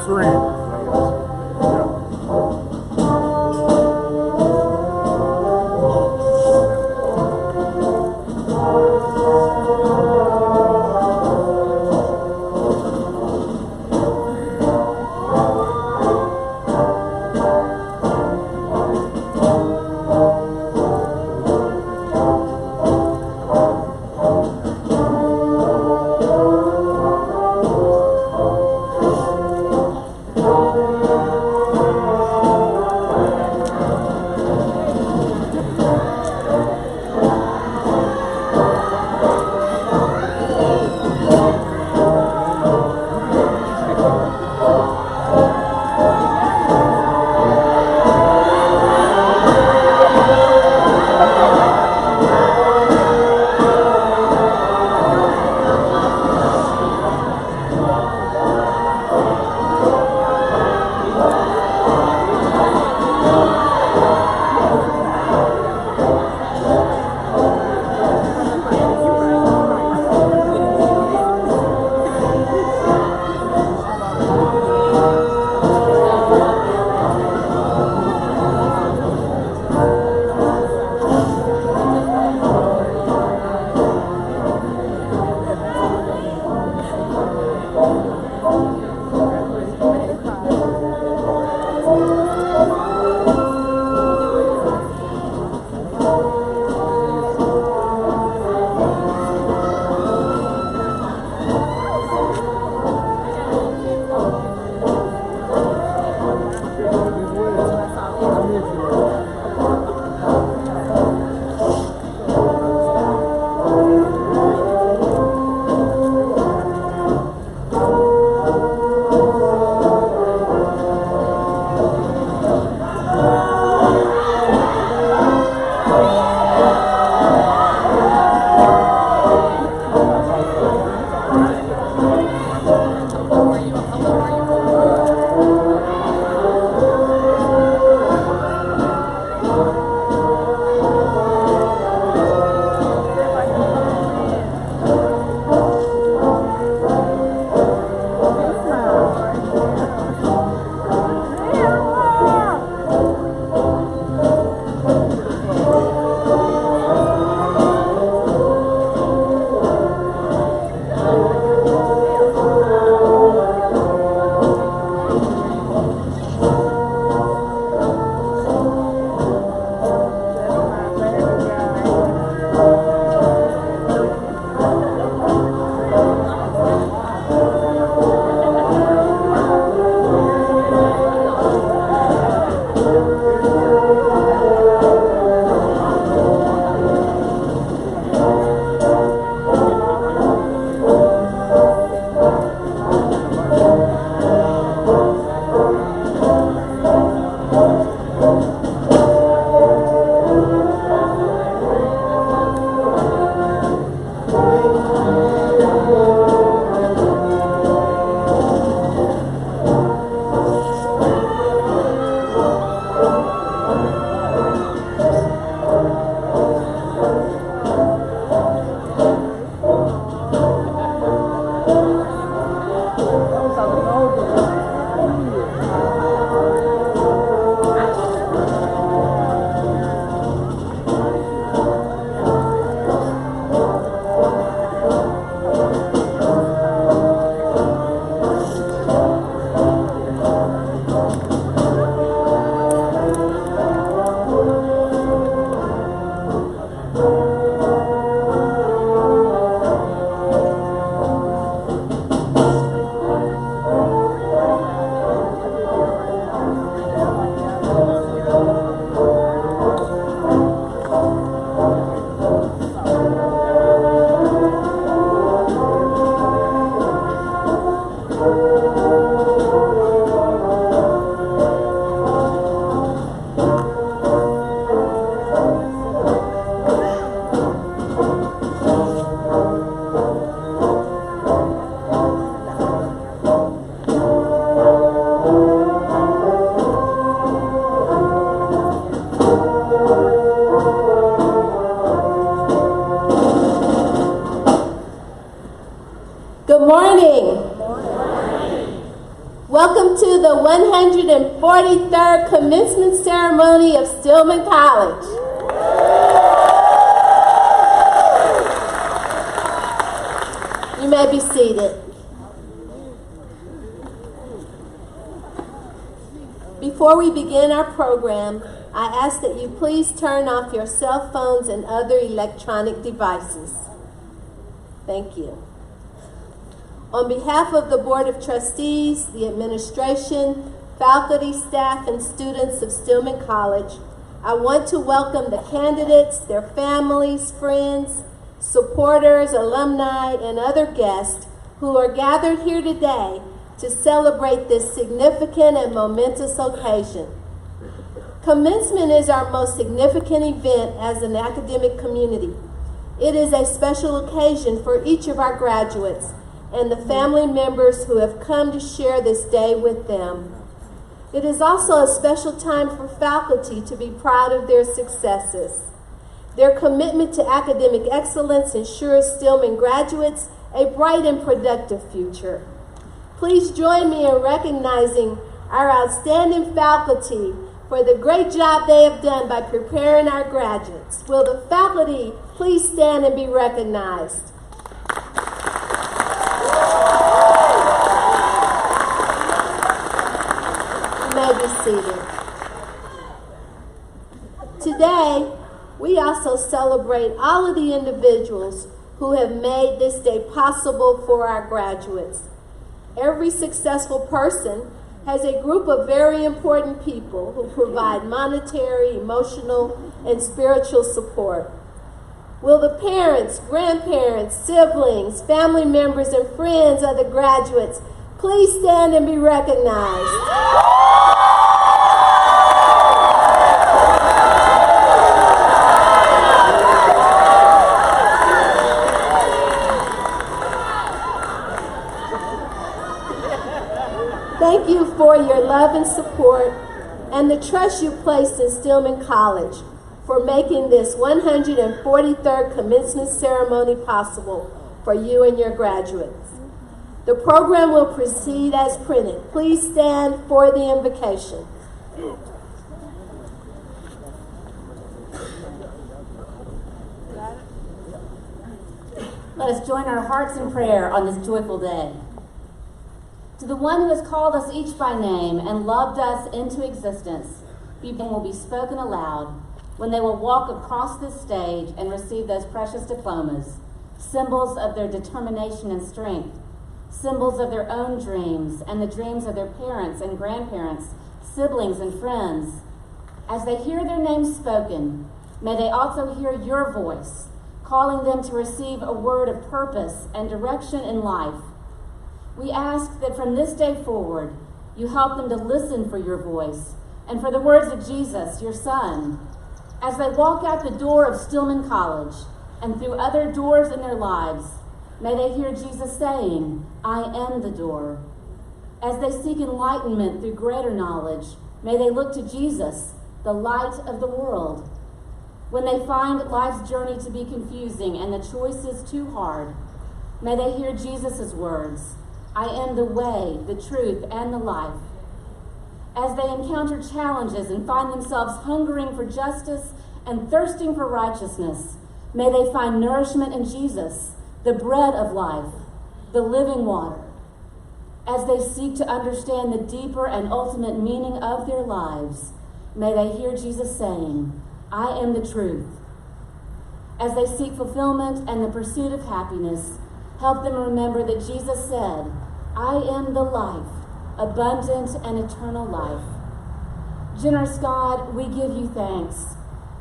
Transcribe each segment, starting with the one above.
screen, I guess. 143rd commencement ceremony of Stillman College. You may be seated. Before we begin our program, I ask that you please turn off your cell phones and other electronic devices. Thank you. On behalf of the Board of Trustees, the administration, faculty, staff, and students of Stillman College, I want to welcome the candidates, their families, friends, supporters, alumni, and other guests who are gathered here today to celebrate this significant and momentous occasion. Commencement is our most significant event as an academic community. It is a special occasion for each of our graduates and the family members who have come to share this day with them. It is also a special time for faculty to be proud of their successes. Their commitment to academic excellence ensures Stillman graduates a bright and productive future. Please join me in recognizing our outstanding faculty for the great job they have done by preparing our graduates. Will the faculty please stand and be recognized? You may be seated. Today, we also celebrate all of the individuals who have made this day possible for our graduates. Every successful person has a group of very important people who provide monetary, emotional, and spiritual support. Will the parents, grandparents, siblings, family members, and friends of the graduates please stand and be recognized? Thank you for your love and support and the trust you placed in Stillman College for making this 143rd commencement ceremony possible for you and your graduates. The program will proceed as printed. Please stand for the invocation. Let us join our hearts in prayer on this joyful day. To the one who has called us each by name and loved us into existence, will be spoken aloud when they will walk across this stage and receive those precious diplomas, symbols of their determination and strength, symbols of their own dreams and the dreams of their parents and grandparents, siblings and friends. As they hear their names spoken, may they also hear your voice, calling them to receive a word of purpose and direction in life. We ask that from this day forward, you help them to listen for your voice and for the words of Jesus, your Son. As they walk out the door of Stillman College and through other doors in their lives, may they hear Jesus saying, I am the door. As they seek enlightenment through greater knowledge, may they look to Jesus, the light of the world. When they find life's journey to be confusing and the choices too hard, may they hear Jesus' words, I am the way, the truth, and the life. As they encounter challenges and find themselves hungering for justice and thirsting for righteousness, may they find nourishment in Jesus, the bread of life, the living water. As they seek to understand the deeper and ultimate meaning of their lives, may they hear Jesus saying, I am the truth. As they seek fulfillment and the pursuit of happiness, help them remember that Jesus said, I am the life, abundant and eternal life. Generous God, we give you thanks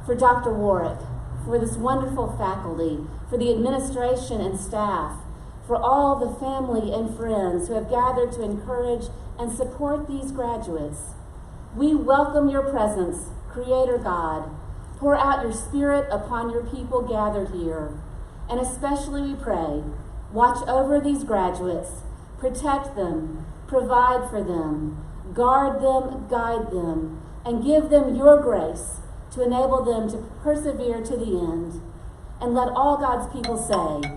for Dr. Warwick, for this wonderful faculty, for the administration and staff, for all the family and friends who have gathered to encourage and support these graduates. We welcome your presence, Creator God. Pour out your Spirit upon your people gathered here. And especially we pray, watch over these graduates, protect them, provide for them, guard them, guide them, and give them your grace to enable them to persevere to the end. And let all God's people say,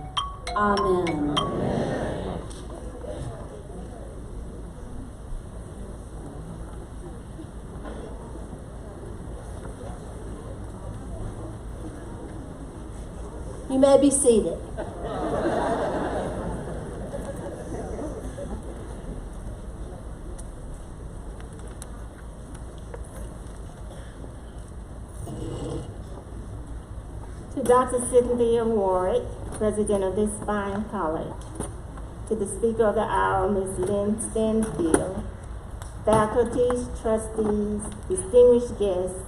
Amen. Amen. You may be seated. To Dr. Cynthia Warwick, President of this fine college. To the Speaker of the Hour, Ms. Lynn Stanfield, faculties, trustees, distinguished guests,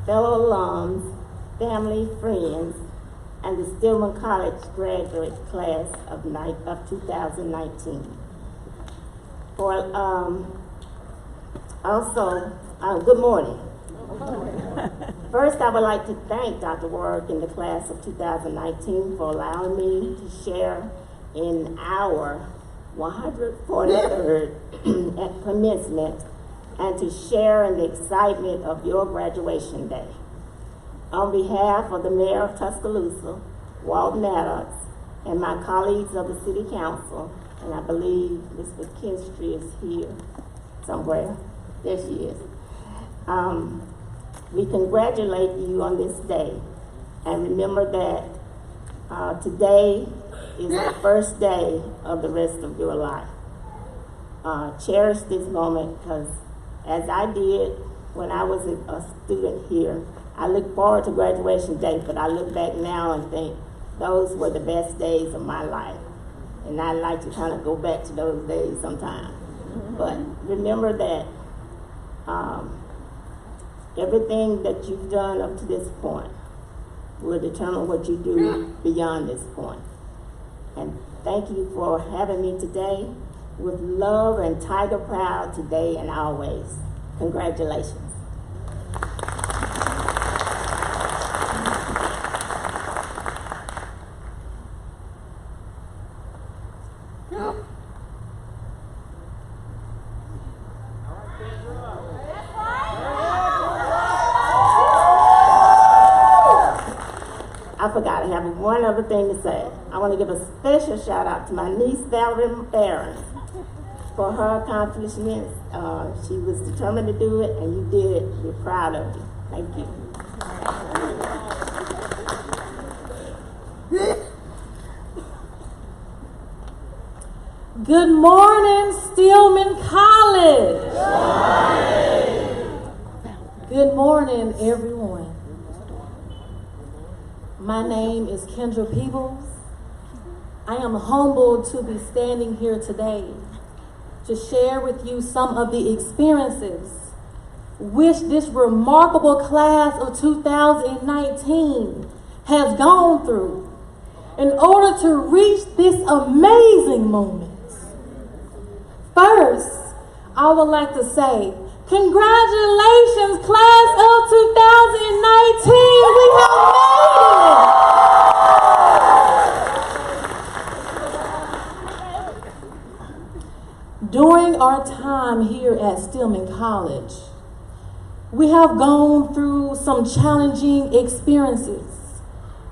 fellow alums, family, friends, and the Stillman College graduate class of 2019. Good morning. First, I would like to thank Dr. Warwick and the class of 2019 for allowing me to share in our 143rd at commencement and to share in the excitement of your graduation day. On behalf of the Mayor of Tuscaloosa, Walt Maddox, and my colleagues of the City Council, and I believe Ms. McKinstry is here somewhere. There she is. We congratulate you on this day, and remember that today is the first day of the rest of your life. Cherish this moment, because as I did when I was a student here, I look forward to graduation day, but I look back now and think those were the best days of my life. And I'd like to kind of go back to those days sometime. But remember that everything that you've done up to this point will determine what you do beyond this point. And thank you for having me today. With love and Tiger proud today and always. Congratulations. I forgot, I have one other thing to say. I want to give a special shout out to my niece, Valerie Barron, for her accomplishments. She was determined to do it, and you did it. We're proud of you. Thank you. Good morning, Stillman College. Good morning, everyone. My name is Kendra Peebles. I am humbled to be standing here today to share with you some of the experiences which this remarkable class of 2019 has gone through in order to reach this amazing moment. First, I would like to say, congratulations, class of 2019. We have made it. During our time here at Stillman College, we have gone through some challenging experiences,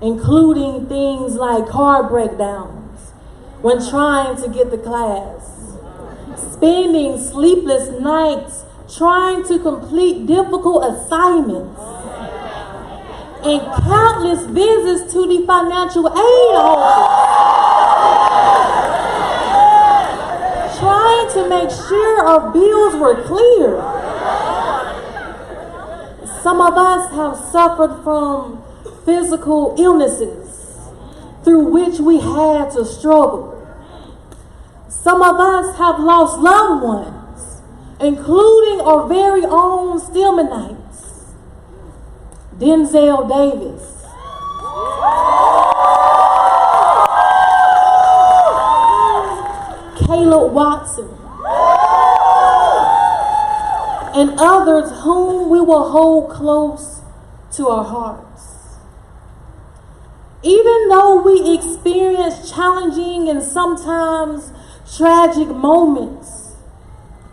including things like car breakdowns when trying to get to class, spending sleepless nights trying to complete difficult assignments, and countless visits to the financial aid office, trying to make sure our bills were clear. Some of us have suffered from physical illnesses through which we had to struggle. Some of us have lost loved ones, including our very own Stillmanites. Denzel Davis, Caleb Watson, and others whom we will hold close to our hearts. Even though we experience challenging and sometimes tragic moments,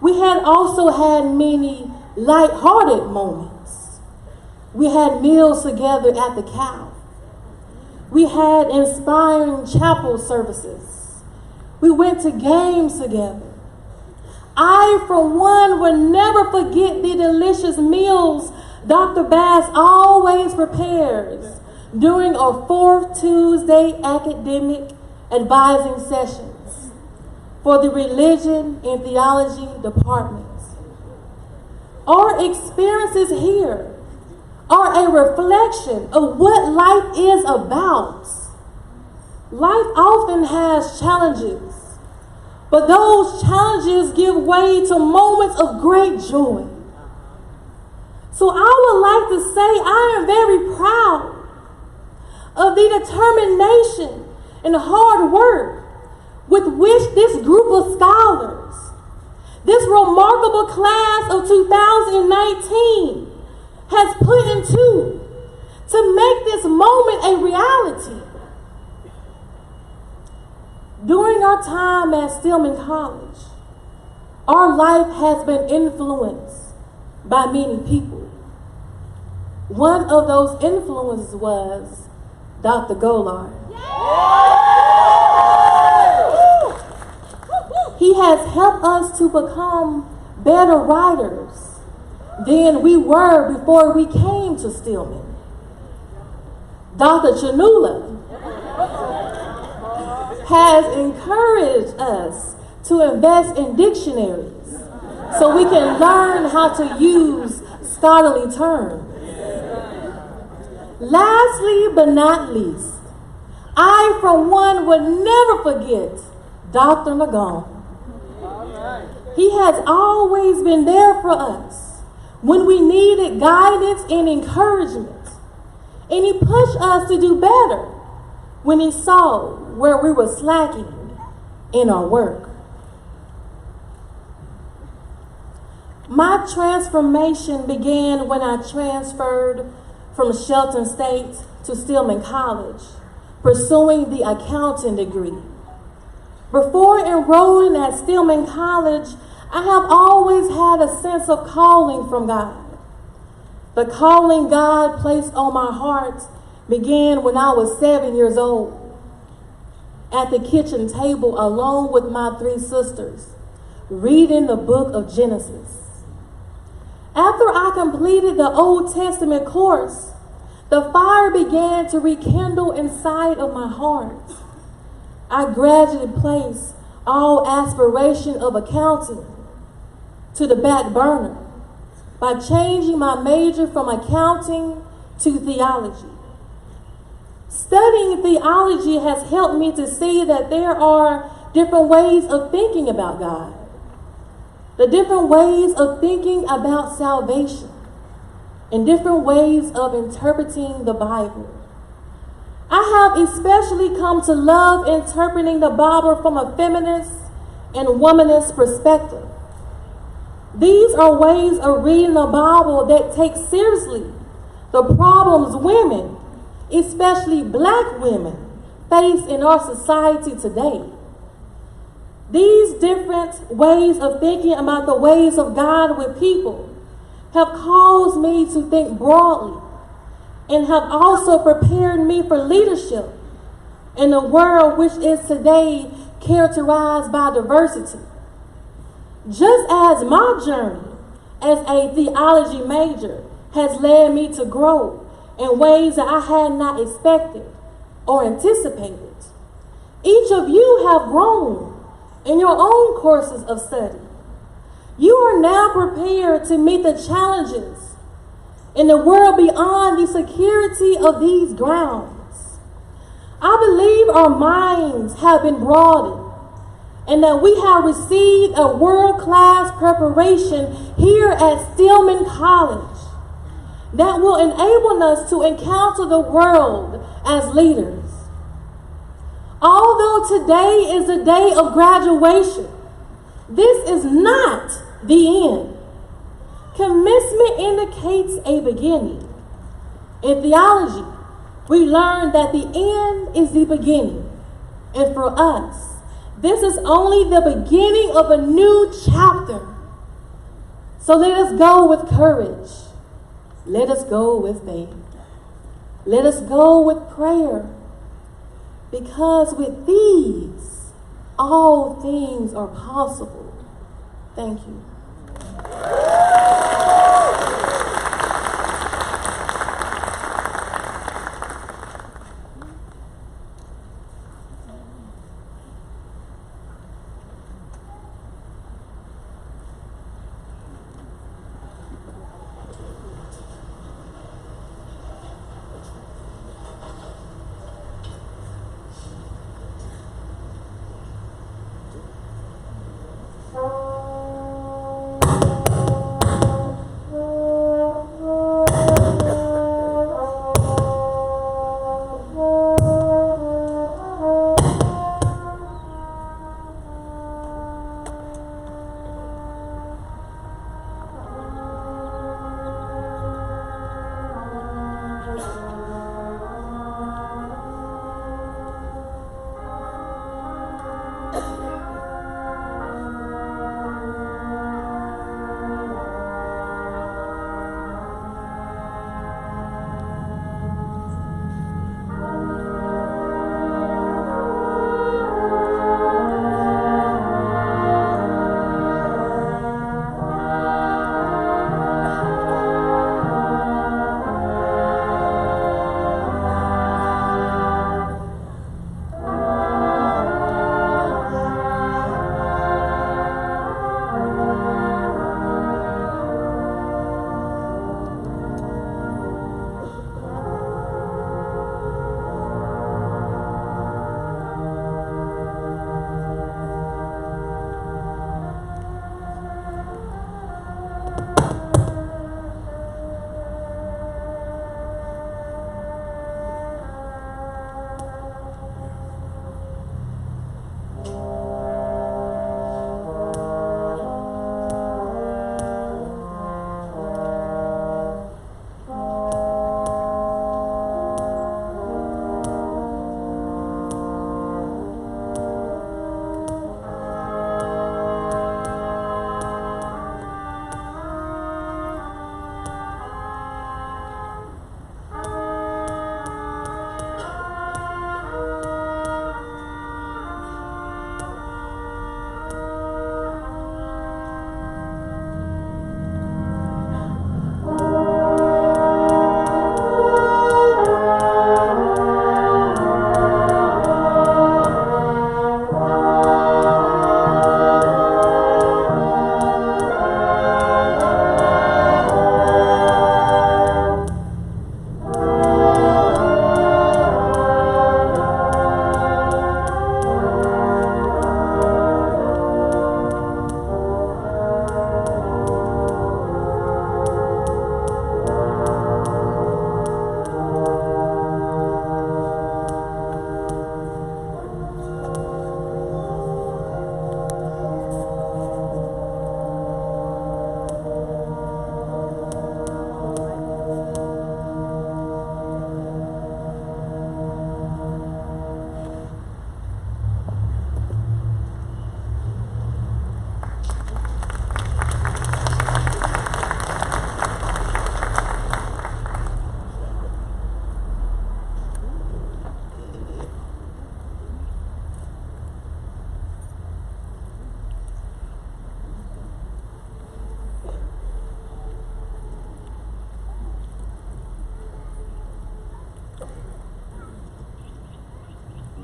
we had also had many light-hearted moments. We had meals together at the Cow. We had inspiring chapel services. We went to games together. I, for one, will never forget the delicious meals Dr. Bass always prepares during our fourth Tuesday academic advising sessions for the Religion and Theology departments. Our experiences here are a reflection of what life is about. Life often has challenges, but those challenges give way to moments of great joy. So I would like to say I am very proud of the determination and hard work with which this group of scholars, this remarkable class of 2019, has put into to make this moment a reality. During our time at Stillman College, our life has been influenced by many people. One of those influences was Dr. Gollard. He has helped us to become better writers than we were before we came to Stillman. Dr. Chanula has encouraged us to invest in dictionaries so we can learn how to use scholarly terms. Lastly but not least, I for one would never forget Dr. Lagon. He has always been there for us when we needed guidance and encouragement, and he pushed us to do better when he saw where we were slacking in our work. My transformation began when I transferred from Shelton State to Stillman College, pursuing the accounting degree. Before enrolling at Stillman College, I have always had a sense of calling from God. The calling God placed on my heart began when I was 7 years old, at the kitchen table alone with my 3 sisters, reading the book of Genesis. After I completed the Old Testament course, the fire began to rekindle inside of my heart. I gradually placed all aspiration of accounting to the back burner by changing my major from accounting to theology. Studying theology has helped me to see that there are different ways of thinking about God, the different ways of thinking about salvation, and different ways of interpreting the Bible. I have especially come to love interpreting the Bible from a feminist and womanist perspective. These are ways of reading the Bible that take seriously the problems women, especially Black women, face in our society today. These different ways of thinking about the ways of God with people have caused me to think broadly and have also prepared me for leadership in a world which is today characterized by diversity. Just as my journey as a theology major has led me to grow in ways that I had not expected or anticipated, each of you have grown in your own courses of study. You are now prepared to meet the challenges in the world beyond the security of these grounds. I believe our minds have been broadened and that we have received a world-class preparation here at Stillman College that will enable us to encounter the world as leaders. Although today is the day of graduation, this is not the end. Commencement indicates a beginning. In theology, we learn that the end is the beginning. And for us, this is only the beginning of a new chapter. So let us go with courage. Let us go with faith. Let us go with prayer. Because with these, all things are possible. Thank you.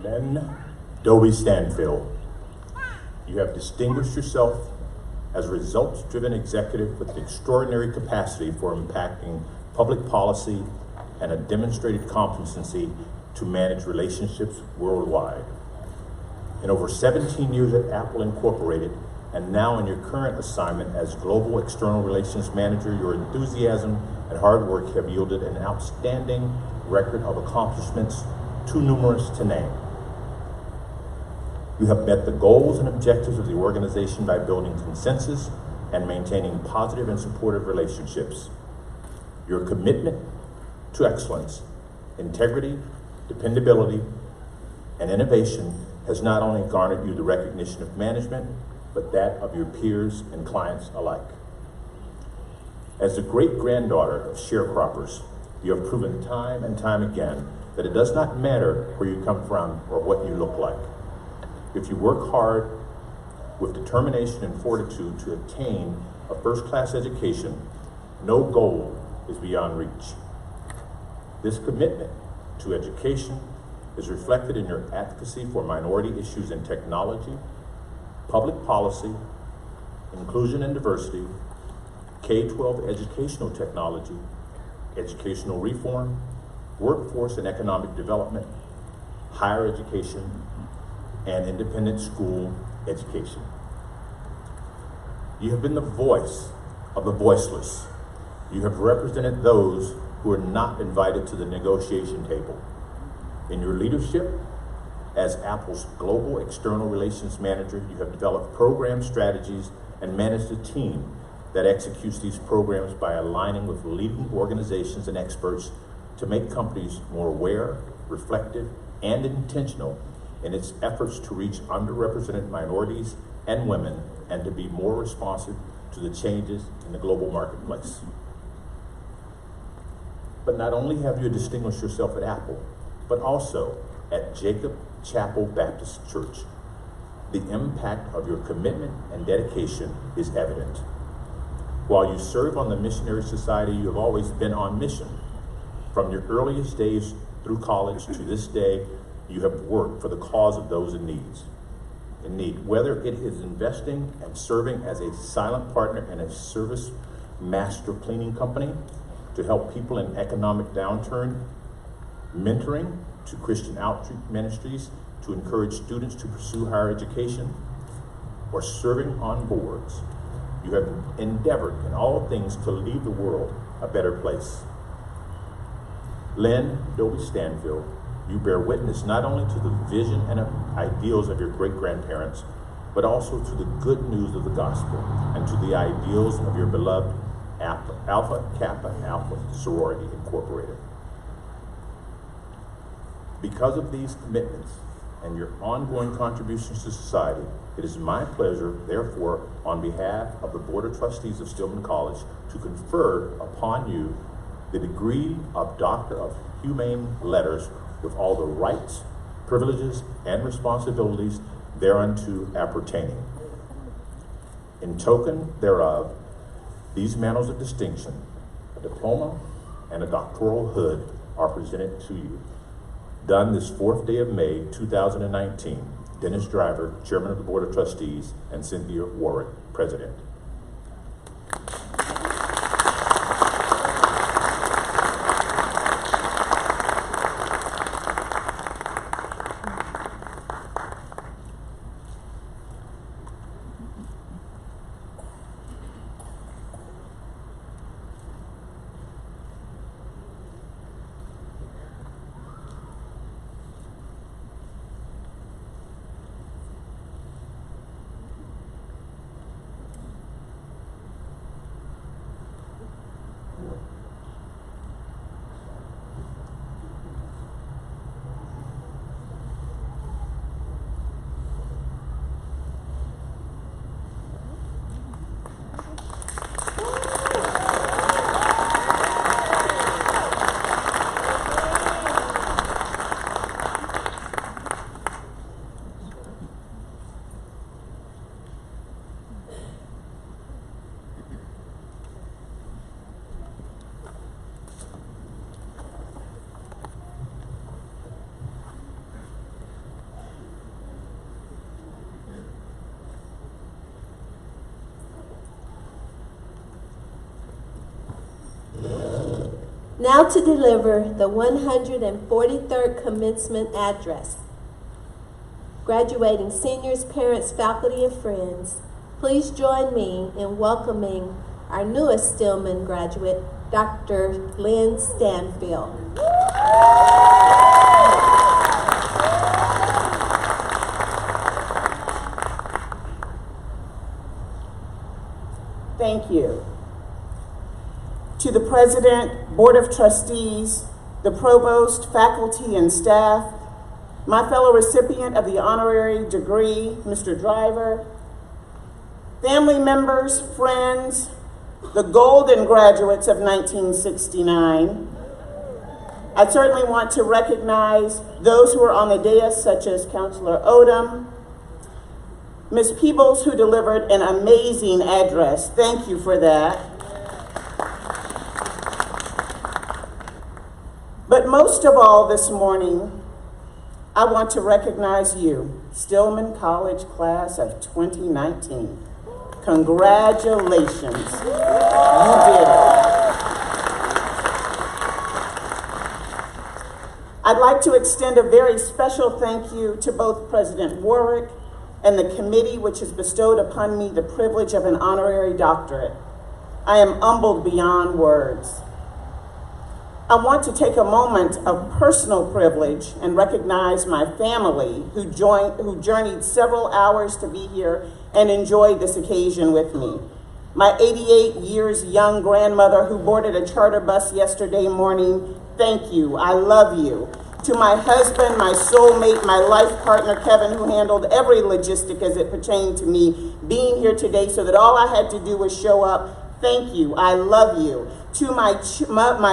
Ben Dobie Stanfield, you have distinguished yourself as a results-driven executive with extraordinary capacity for impacting public policy and a demonstrated competency to manage relationships worldwide. In over 17 years at Apple Incorporated, and now in your current assignment as Global External Relations Manager, your enthusiasm and hard work have yielded an outstanding record of accomplishments too numerous to name. You have met the goals and objectives of the organization by building consensus and maintaining positive and supportive relationships. Your commitment to excellence, integrity, dependability, and innovation has not only garnered you the recognition of management, but that of your peers and clients alike. As the great-granddaughter of sharecroppers, you have proven time and time again that it does not matter where you come from or what you look like. If you work hard with determination and fortitude to attain a first-class education, no goal is beyond reach. This commitment to education is reflected in your advocacy for minority issues in technology, public policy, inclusion and diversity, K-12 educational technology, educational reform, workforce and economic development, higher education, and independent school education. You have been the voice of the voiceless. You have represented those who are not invited to the negotiation table. In your leadership as Apple's Global External Relations Manager, you have developed program strategies and managed a team that executes these programs by aligning with leading organizations and experts to make companies more aware, reflective, and intentional in its efforts to reach underrepresented minorities and women, and to be more responsive to the changes in the global marketplace. But not only have you distinguished yourself at Apple, but also at Jacob Chapel Baptist Church. The impact of your commitment and dedication is evident. While you serve on the Missionary Society, you have always been on mission. From your earliest days through college to this day, you have worked for the cause of those in need. Whether it is investing and serving as a silent partner in a service master cleaning company to help people in economic downturn, mentoring to Christian outreach ministries to encourage students to pursue higher education, or serving on boards, you have endeavored in all things to leave the world a better place. Lynn Dobie Stanfield, you bear witness not only to the vision and ideals of your great-grandparents, but also to the good news of the gospel and to the ideals of your beloved Alpha Kappa Alpha Sorority Incorporated. Because of these commitments and your ongoing contributions to society, it is my pleasure, therefore, on behalf of the Board of Trustees of Stillman College, to confer upon you the degree of Doctor of Humane Letters with all the rights, privileges, and responsibilities thereunto appertaining. In token thereof, these mantles of distinction, a diploma and a doctoral hood, are presented to you. Done this 4th day of May, 2019, Dennis Driver, Chairman of the Board of Trustees, and Cynthia Warwick, President. Now to deliver the 143rd commencement address. Graduating seniors, parents, faculty, and friends, please join me in welcoming our newest Stillman graduate, Dr. Lynn Stanfield. Thank you. To the President, Board of Trustees, the Provost, faculty, and staff, my fellow recipient of the honorary degree, Mr. Driver, family members, friends, the golden graduates of 1969, I certainly want to recognize those who are on the dais, such as Councilor Odom, Ms. Peebles, who delivered an amazing address. Thank you for that. But most of all this morning, I want to recognize you, Stillman College class of 2019. Congratulations. You did it. I'd like to extend a very special thank you to both President Warwick and the committee which has bestowed upon me the privilege of an honorary doctorate. I am humbled beyond words. I want to take a moment of personal privilege and recognize my family who journeyed several hours to be here and enjoy this occasion with me. My 88 years young grandmother who boarded a charter bus yesterday morning, thank you, I love you. To my husband, my soulmate, my life partner, Kevin, who handled every logistic as it pertained to me being here today so that all I had to do was show up, thank you, I love you. To my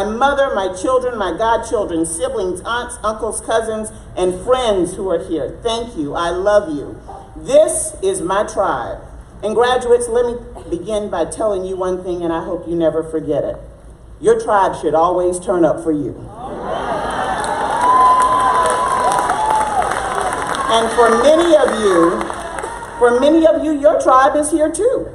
mother, my children, my godchildren, siblings, aunts, uncles, cousins, and friends who are here, thank you, I love you. This is my tribe. And graduates, let me begin by telling you one thing, and I hope you never forget it. Your tribe should always turn up for you. And for many of you, your tribe is here too.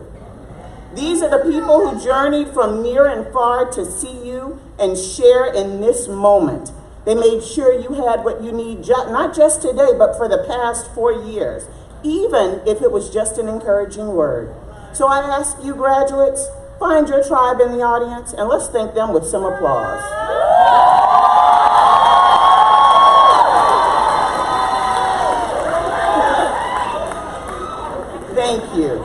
These are the people who journeyed from near and far to see you and share in this moment. They made sure you had what you need, not just today, but for the past 4 years, even if it was just an encouraging word. So I ask you graduates, find your tribe in the audience and let's thank them with some applause. Thank you.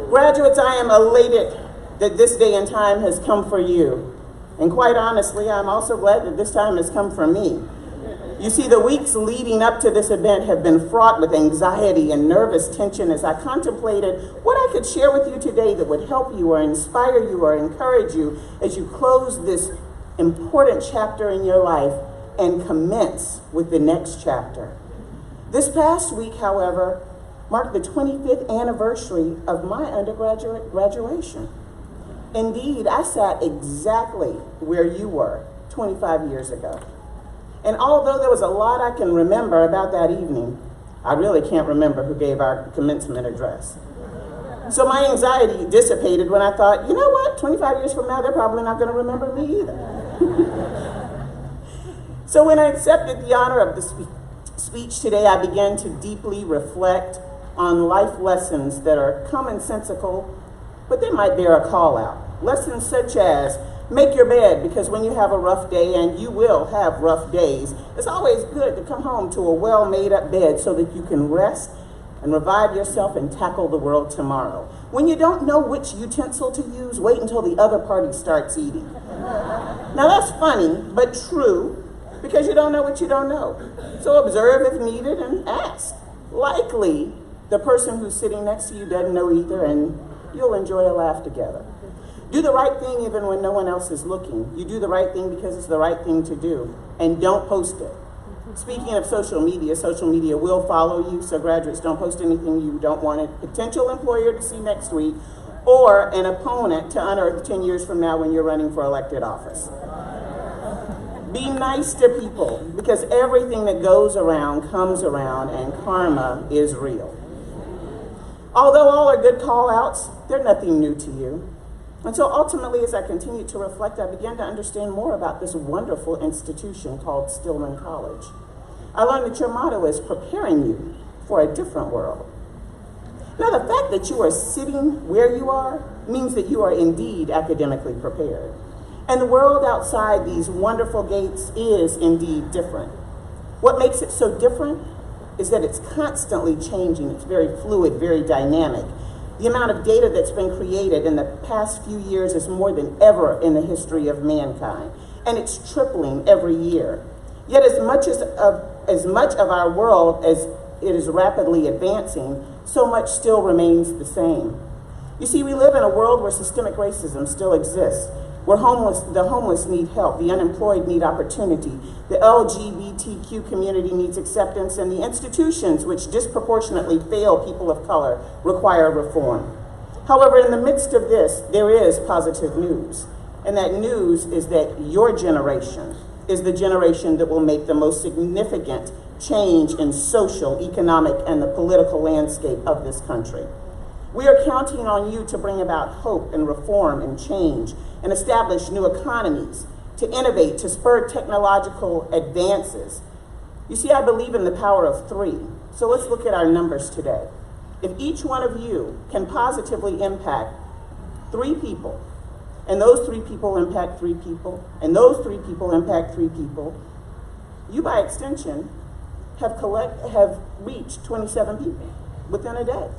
Graduates, I am elated that this day and time has come for you. And quite honestly, I'm also glad that this time has come for me. You see, the weeks leading up to this event have been fraught with anxiety and nervous tension as I contemplated what I could share with you today that would help you or inspire you or encourage you as you close this important chapter in your life and commence with the next chapter. This past week, however, marked the 25th anniversary of my undergraduate graduation. Indeed, I sat exactly where you were 25 years ago. And although there was a lot I can remember about that evening, I really can't remember who gave our commencement address. So my anxiety dissipated when I thought, you know what, 25 years from now, they're probably not going to remember me either. So when I accepted the honor of the speech today, I began to deeply reflect on life lessons that are commonsensical, but they might bear a call out. Lessons such as, make your bed, because when you have a rough day, and you will have rough days, it's always good to come home to a well-made-up bed so that you can rest and revive yourself and tackle the world tomorrow. When you don't know which utensil to use, wait until the other party starts eating. Now that's funny, but true, because you don't know what you don't know. So observe if needed and ask. Likely, the person who's sitting next to you doesn't know either, and you'll enjoy a laugh together. Do the right thing even when no one else is looking. You do the right thing because it's the right thing to do, and don't post it. Speaking of social media will follow you, so graduates, don't post anything you don't want a potential employer to see next week or an opponent to unearth 10 years from now when you're running for elected office. Be nice to people, because everything that goes around comes around, and karma is real. Although all are good call-outs, they're nothing new to you. And so ultimately, as I continued to reflect, I began to understand more about this wonderful institution called Stillman College. I learned that your motto is preparing you for a different world. Now, the fact that you are sitting where you are means that you are indeed academically prepared. And the world outside these wonderful gates is indeed different. What makes it so different is that it's constantly changing. It's very fluid, very dynamic. The amount of data that's been created in the past few years is more than ever in the history of mankind, and it's tripling every year. Yet as much of our world as it is rapidly advancing, so much still remains the same. You see, we live in a world where systemic racism still exists, where the homeless need help, the unemployed need opportunity, the LGBTQ community needs acceptance, and the institutions which disproportionately fail people of color require reform. However, in the midst of this, there is positive news. And that news is that your generation is the generation that will make the most significant change in social, economic, and the political landscape of this country. We are counting on you to bring about hope and reform and change and establish new economies, to innovate, to spur technological advances. You see, I believe in the power of 3. So let's look at our numbers today. If each one of you can positively impact 3 people, and those 3 people impact 3 people, and those 3 people impact 3 people, you by extension have reached 27 people within a day.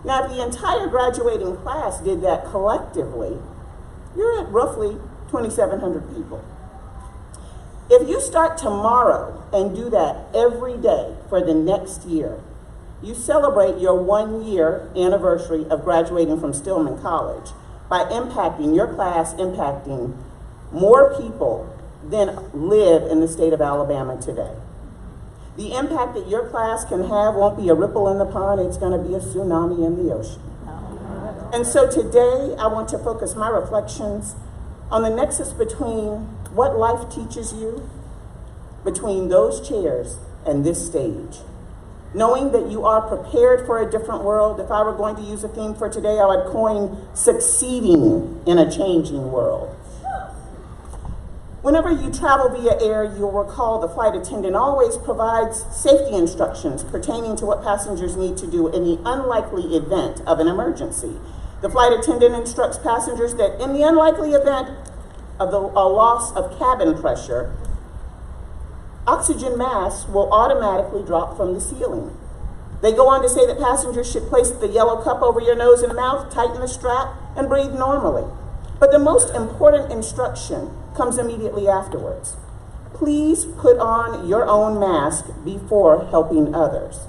Now, if the entire graduating class did that collectively, you're at roughly 2,700 people. If you start tomorrow and do that every day for the next year, you celebrate your 1-year anniversary of graduating from Stillman College by impacting your class, impacting more people than live in the state of Alabama today. The impact that your class can have won't be a ripple in the pond, it's going to be a tsunami in the ocean. And so today, I want to focus my reflections on the nexus between what life teaches you, between those chairs and this stage. Knowing that you are prepared for a different world. If I were going to use a theme for today, I would coin succeeding in a changing world. Whenever you travel via air, you'll recall the flight attendant always provides safety instructions pertaining to what passengers need to do in the unlikely event of an emergency. The flight attendant instructs passengers that in the unlikely event of a loss of cabin pressure, oxygen masks will automatically drop from the ceiling. They go on to say that passengers should place the yellow cup over your nose and mouth, tighten the strap, and breathe normally. But the most important instruction comes immediately afterwards. Please put on your own mask before helping others.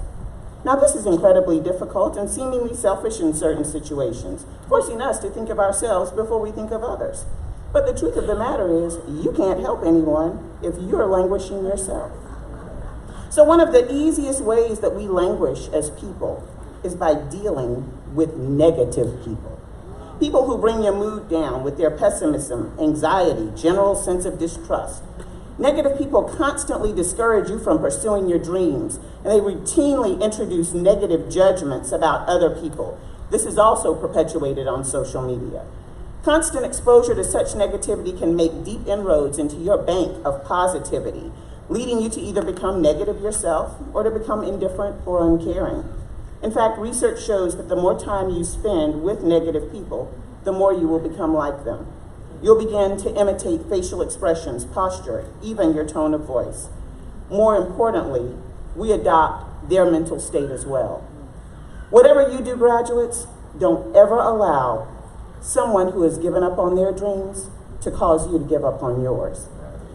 Now, this is incredibly difficult and seemingly selfish in certain situations, forcing us to think of ourselves before we think of others. But the truth of the matter is, you can't help anyone if you're languishing yourself. So one of the easiest ways that we languish as people is by dealing with negative people. People who bring your mood down with their pessimism, anxiety, general sense of distrust. Negative people constantly discourage you from pursuing your dreams, and they routinely introduce negative judgments about other people. This is also perpetuated on social media. Constant exposure to such negativity can make deep inroads into your bank of positivity, leading you to either become negative yourself or to become indifferent or uncaring. In fact, research shows that the more time you spend with negative people, the more you will become like them. You'll begin to imitate facial expressions, posture, even your tone of voice. More importantly, we adopt their mental state as well. Whatever you do, graduates, don't ever allow someone who has given up on their dreams to cause you to give up on yours.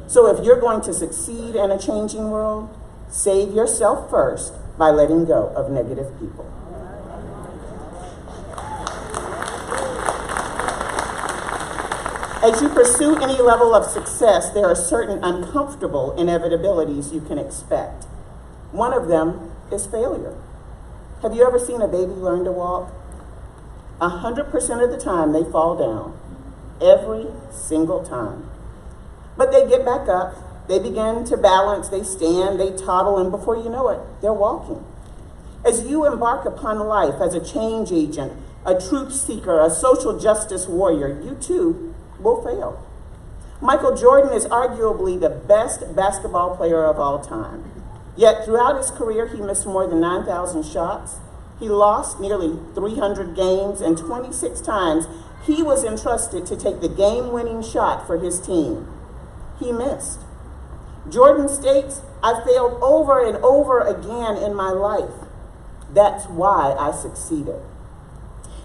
So if you're going to succeed in a changing world, save yourself first by letting go of negative people. As you pursue any level of success, there are certain uncomfortable inevitabilities you can expect. One of them is failure. Have you ever seen a baby learn to walk? 100% of the time they fall down, every single time. But they get back up, they begin to balance, they stand, they toddle, and before you know it, they're walking. As you embark upon life as a change agent, a truth seeker, a social justice warrior, you too will fail. Michael Jordan is arguably the best basketball player of all time. Yet throughout his career, he missed more than 9,000 shots. He lost nearly 300 games, and 26 times he was entrusted to take the game-winning shot for his team. He missed. Jordan states, "I failed over and over again in my life. That's why I succeeded."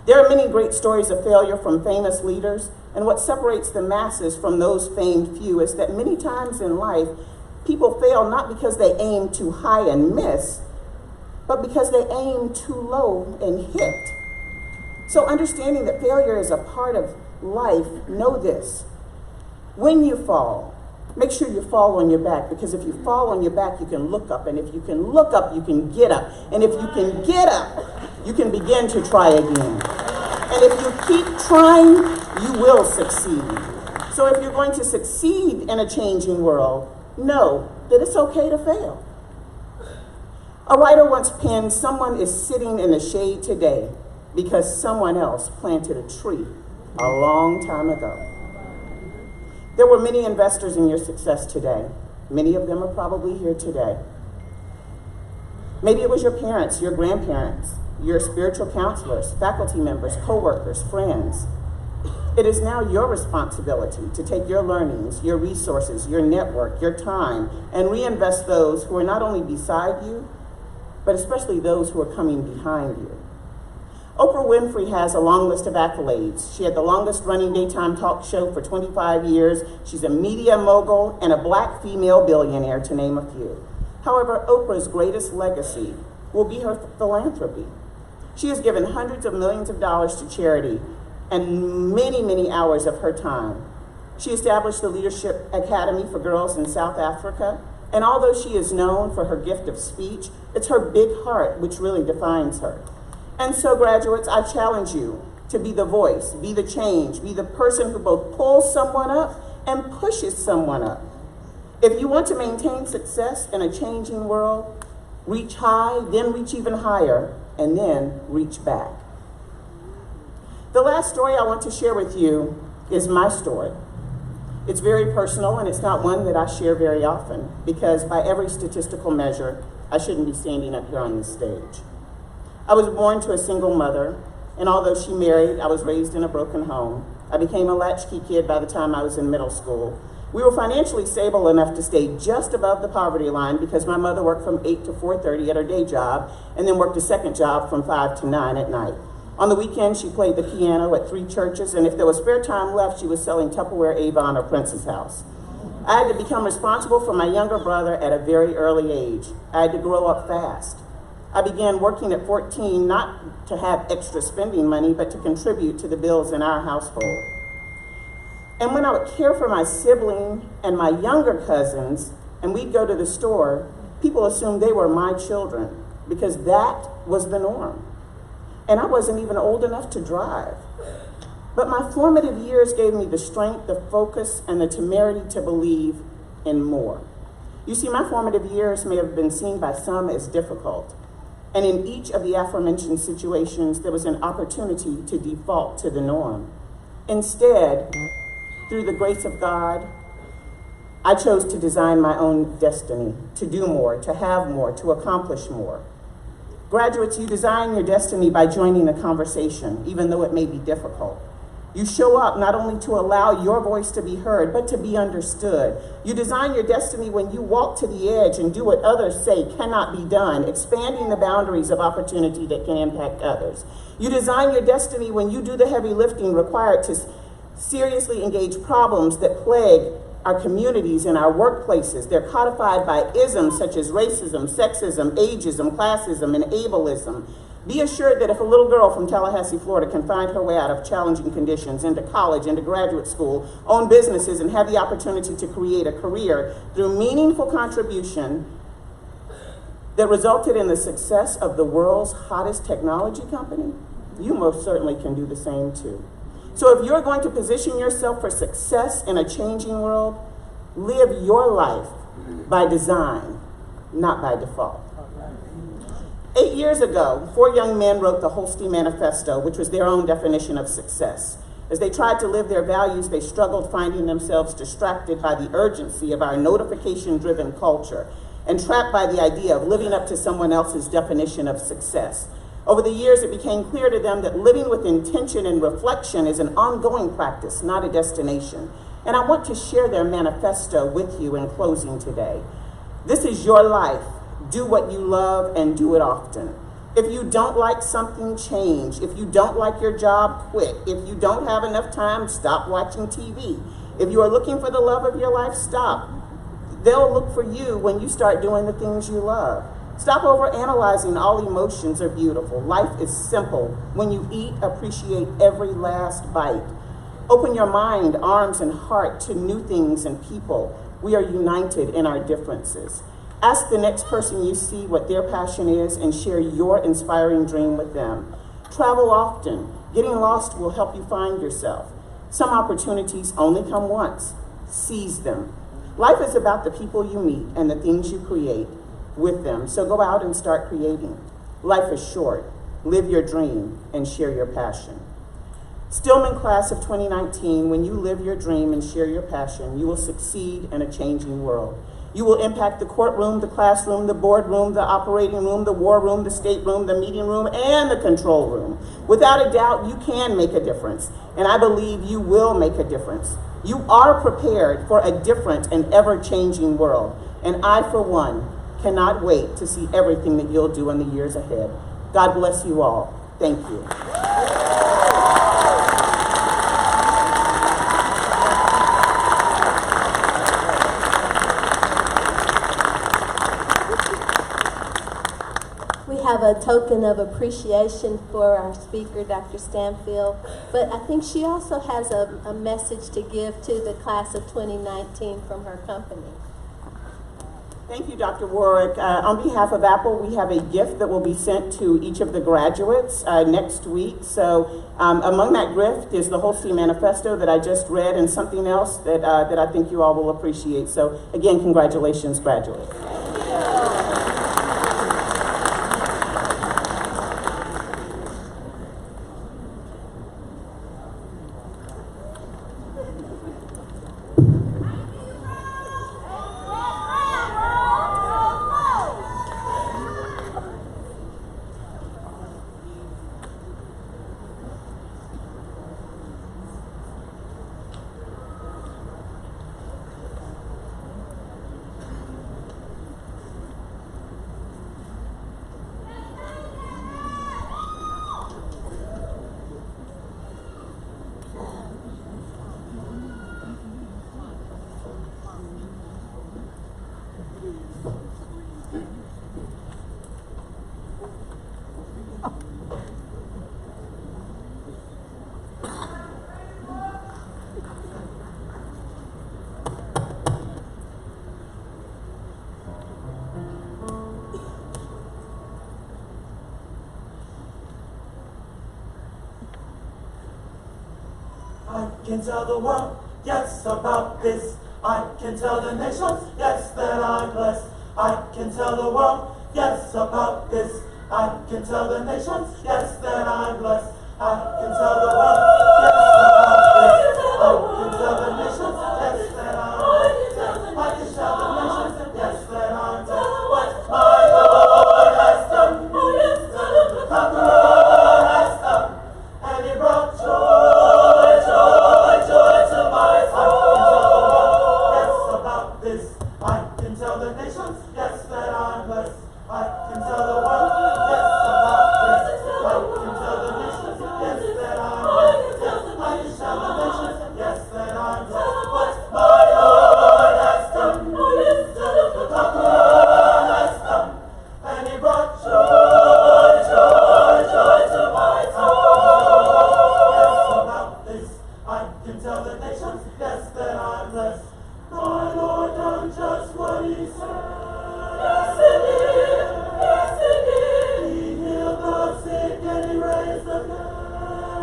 There are many great stories of failure from famous leaders, and what separates the masses from those famed few is that many times in life, people fail not because they aim too high and miss, but because they aim too low and hit. So understanding that failure is a part of life, know this. When you fall, make sure you fall on your back, because if you fall on your back, you can look up, and if you can look up, you can get up. And if you can get up, you can begin to try again. And if you keep trying, you will succeed. So if you're going to succeed in a changing world, know that it's okay to fail. A writer once penned, "Someone is sitting in the shade today because someone else planted a tree a long time ago." There were many investors in your success today. Many of them are probably here today. Maybe it was your parents, your grandparents, your spiritual counselors, faculty members, co-workers, friends. It is now your responsibility to take your learnings, your resources, your network, your time, and reinvest those who are not only beside you, but especially those who are coming behind you. Oprah Winfrey has a long list of accolades. She had the longest running daytime talk show for 25 years. She's a media mogul and a black female billionaire, to name a few. However, Oprah's greatest legacy will be her philanthropy. She has given hundreds of millions of dollars to charity and many, many hours of her time. She established the Leadership Academy for Girls in South Africa, and although she is known for her gift of speech, it's her big heart which really defines her. And so, graduates, I challenge you to be the voice, be the change, be the person who both pulls someone up and pushes someone up. If you want to maintain success in a changing world, reach high, then reach even higher, and then reach back. The last story I want to share with you is my story. It's very personal, and it's not one that I share very often, because by every statistical measure, I shouldn't be standing up here on this stage. I was born to a single mother, and although she married, I was raised in a broken home. I became a latchkey kid by the time I was in middle school. We were financially stable enough to stay just above the poverty line because my mother worked from 8 to 4:30 at her day job and then worked a second job from 5 to 9 at night. On the weekend, she played the piano at 3 churches, and if there was spare time left, she was selling Tupperware, Avon, or Princess House. I had to become responsible for my younger brother at a very early age. I had to grow up fast. I began working at 14, not to have extra spending money, but to contribute to the bills in our household. And when I would care for my sibling and my younger cousins, and we'd go to the store, people assumed they were my children because that was the norm. And I wasn't even old enough to drive. But my formative years gave me the strength, the focus, and the temerity to believe in more. You see, my formative years may have been seen by some as difficult. And in each of the aforementioned situations, there was an opportunity to default to the norm. Instead, through the grace of God, I chose to design my own destiny, to do more, to have more, to accomplish more. Graduates, you design your destiny by joining the conversation, even though it may be difficult. You show up not only to allow your voice to be heard, but to be understood. You design your destiny when you walk to the edge and do what others say cannot be done, expanding the boundaries of opportunity that can impact others. You design your destiny when you do the heavy lifting required to seriously engage problems that plague our communities and our workplaces. They're codified by isms such as racism, sexism, ageism, classism, and ableism. Be assured that if a little girl from Tallahassee, Florida can find her way out of challenging conditions into college, into graduate school, own businesses, and have the opportunity to create a career through meaningful contribution that resulted in the success of the world's hottest technology company, you most certainly can do the same too. So if you're going to position yourself for success in a changing world, live your life by design, not by default. 8 years ago, 4 young men wrote the Holstein Manifesto, which was their own definition of success. As they tried to live their values, they struggled finding themselves distracted by the urgency of our notification-driven culture and trapped by the idea of living up to someone else's definition of success. Over the years, it became clear to them that living with intention and reflection is an ongoing practice, not a destination. And I want to share their manifesto with you in closing today. This is your life. Do what you love and do it often. If you don't like something, change. If you don't like your job, quit. If you don't have enough time, stop watching TV. If you are looking for the love of your life, stop. They'll look for you when you start doing the things you love. Stop overanalyzing. All emotions are beautiful. Life is simple. When you eat, appreciate every last bite. Open your mind, arms, and heart to new things and people. We are united in our differences. Ask the next person you see what their passion is and share your inspiring dream with them. Travel often. Getting lost will help you find yourself. Some opportunities only come once. Seize them. Life is about the people you meet and the things you create with them. So go out and start creating. Life is short. Live your dream and share your passion. Stillman class of 2019, when you live your dream and share your passion, you will succeed in a changing world. You will impact the courtroom, the classroom, the boardroom, the operating room, the war room, the stateroom, the meeting room, and the control room. Without a doubt, you can make a difference, and I believe you will make a difference. You are prepared for a different and ever-changing world, and I, for one, cannot wait to see everything that you'll do in the years ahead. God bless you all. Thank you. We have a token of appreciation for our speaker, Dr. Stanfield, but I think she also has a message to give to the class of 2019 from her company. Thank you, Dr. Warwick. On behalf of Apple, we have a gift that will be sent to each of the graduates next week. So among that gift is the Holstein Manifesto that I just read and something else that I think you all will appreciate. So again, congratulations, graduates. I can tell the world, yes, about this. I can tell the nations, yes, that I'm blessed. I can tell the world, yes, about this. I can tell the nations, yes, that I'm blessed. I can tell the world, yes, about this. I can tell the nations, yes, that I'm blessed. I can tell the nations, yes, that I'm blessed. What my Lord has done, the conqueror has come, and he brought joy, joy, joy to my heart. Yes, about this. I can tell the nations, yes, that I'm blessed. I can tell the world, yes, about this. I can tell the nations, yes, that I'm blessed. I can tell the nations, yes, that I'm blessed. What my Lord has done, the conqueror has come, and he brought joy, joy, joy to my heart. Yes, about this. I can tell the nations, yes, that I'm blessed. My Lord done just what he said. Yes, he did. Yes, he did. He healed the sick and he raised the dead.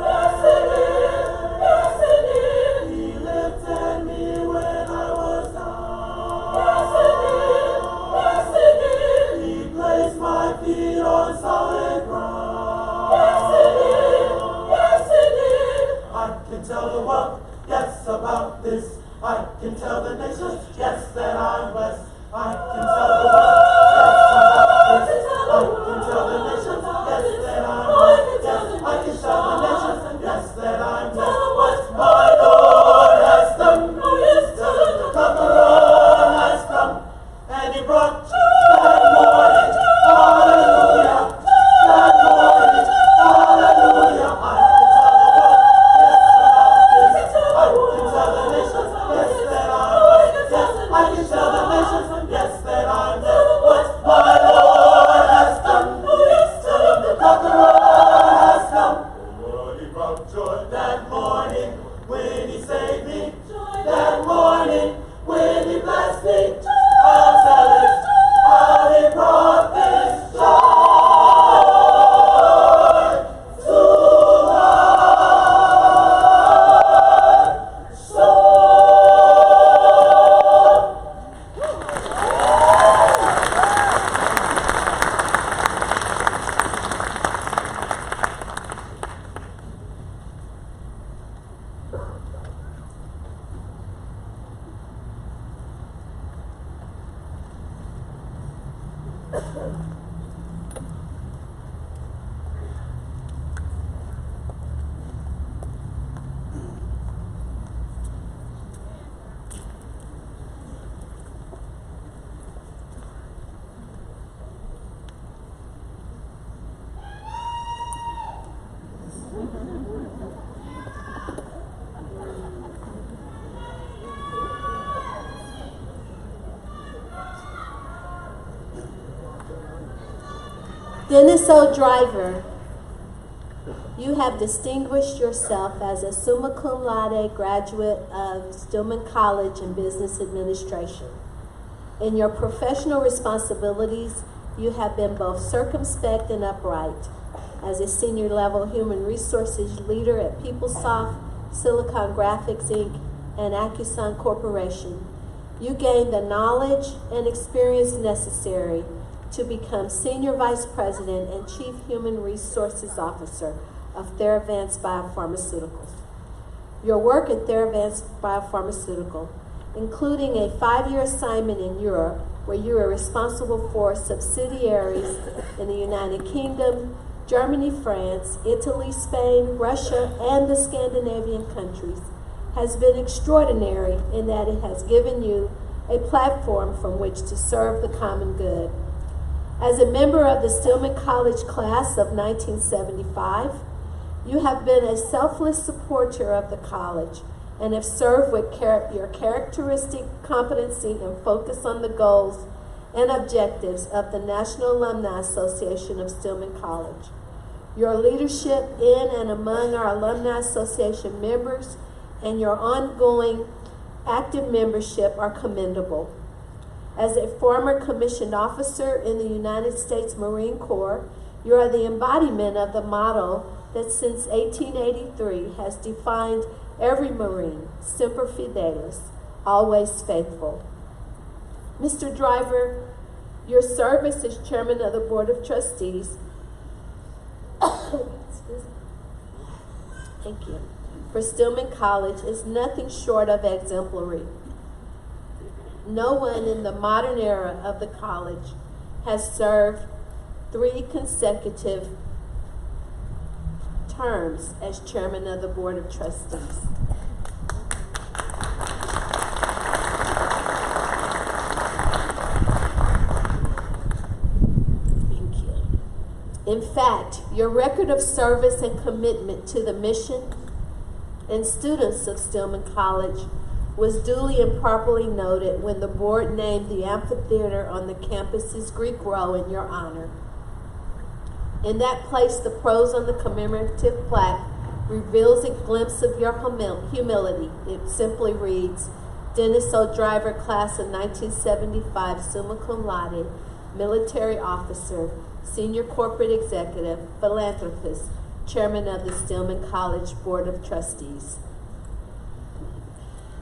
Yes, he did. Yes, he did. He lifted me when I was down. Yes, he did. Yes, he did. He placed my feet on solid ground. Yes, he did. Yes, he did. I can tell the world, yes, about this. I can tell the nations, yes, that I'm blessed. I can tell the world, yes, about this. I can tell the nations, yes, that I'm blessed. Yes, I can tell the nations, yes, that I'm blessed. What my Lord has done, the conqueror has come, and he brought that morning, hallelujah, that morning, hallelujah. I can tell the world, yes, about this. I can tell the nations, yes, that I'm blessed. Yes, I can tell the nations, yes, that I'm blessed. What my Lord has done, the conqueror has come. Lord, he brought joy that morning when he saved me. That morning when he blessed me. I'll tell it how he brought this joy to my soul. Dennis O. Driver, you have distinguished yourself as a summa cum laude graduate of Stillman College in Business Administration. In your professional responsibilities, you have been both circumspect and upright. As a senior level human resources leader at PeopleSoft, Silicon Graphics Inc., and Accuson Corporation, you gained the knowledge and experience necessary to become Senior Vice President and Chief Human Resources Officer of Theravance Biopharmaceuticals. Your work at Theravance Biopharmaceutical, including a 5-year assignment in Europe where you were responsible for subsidiaries in the United Kingdom, Germany, France, Italy, Spain, Russia, and the Scandinavian countries, has been extraordinary in that it has given you a platform from which to serve the common good. As a member of the Stillman College class of 1975, you have been a selfless supporter of the college and have served with your characteristic competency and focus on the goals and objectives of the National Alumni Association of Stillman College. Your leadership in and among our Alumni Association members and your ongoing active membership are commendable. As a former commissioned officer in the United States Marine Corps, you are the embodiment of the motto that since 1883 has defined every Marine, Semper Fidelis, always faithful. Mr. Driver, your service as chairman of the Board of Trustees thank you, for Stillman College is nothing short of exemplary. No one in the modern era of the college has served 3 consecutive terms as chairman of the Board of Trustees. Thank you. In fact, your record of service and commitment to the mission and students of Stillman College was duly and properly noted when the board named the amphitheater on the campus's Greek row in your honor. In that place, the prose on the commemorative plaque reveals a glimpse of your humility. It simply reads, Dennis O. Driver, class of 1975, summa cum laude, military officer, senior corporate executive, philanthropist, chairman of the Stillman College Board of Trustees.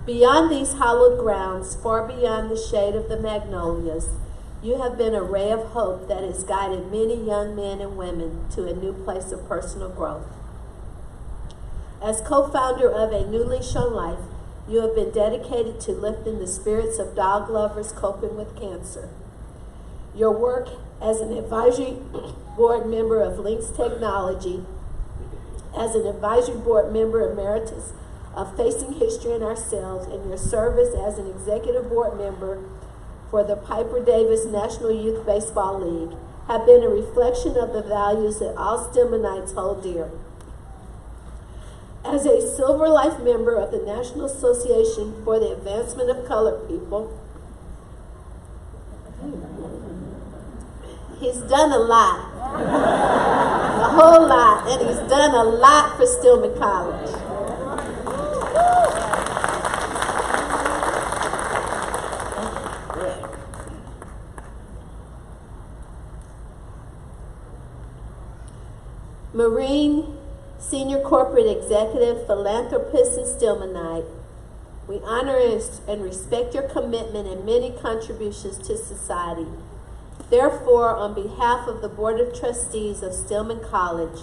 Beyond these hallowed grounds, far beyond the shade of the magnolias, you have been a ray of hope that has guided many young men and women to a new place of personal growth. As co-founder of A New Leash on Life, you have been dedicated to lifting the spirits of dog lovers coping with cancer. Your work as an advisory board member of Lynx Technology, as an advisory board member emeritus of Facing History and Ourselves, and your service as an executive board member for the Piper Davis National Youth Baseball League have been a reflection of the values that all Stillmanites hold dear. As a Silver Life member of the National Association for the Advancement of Colored People, he's done a lot, a whole lot, and he's done a lot for Stillman College. Marine, senior corporate executive, philanthropist, and Stillmanite, we honor and respect your commitment and many contributions to society. Therefore, on behalf of the Board of Trustees of Stillman College,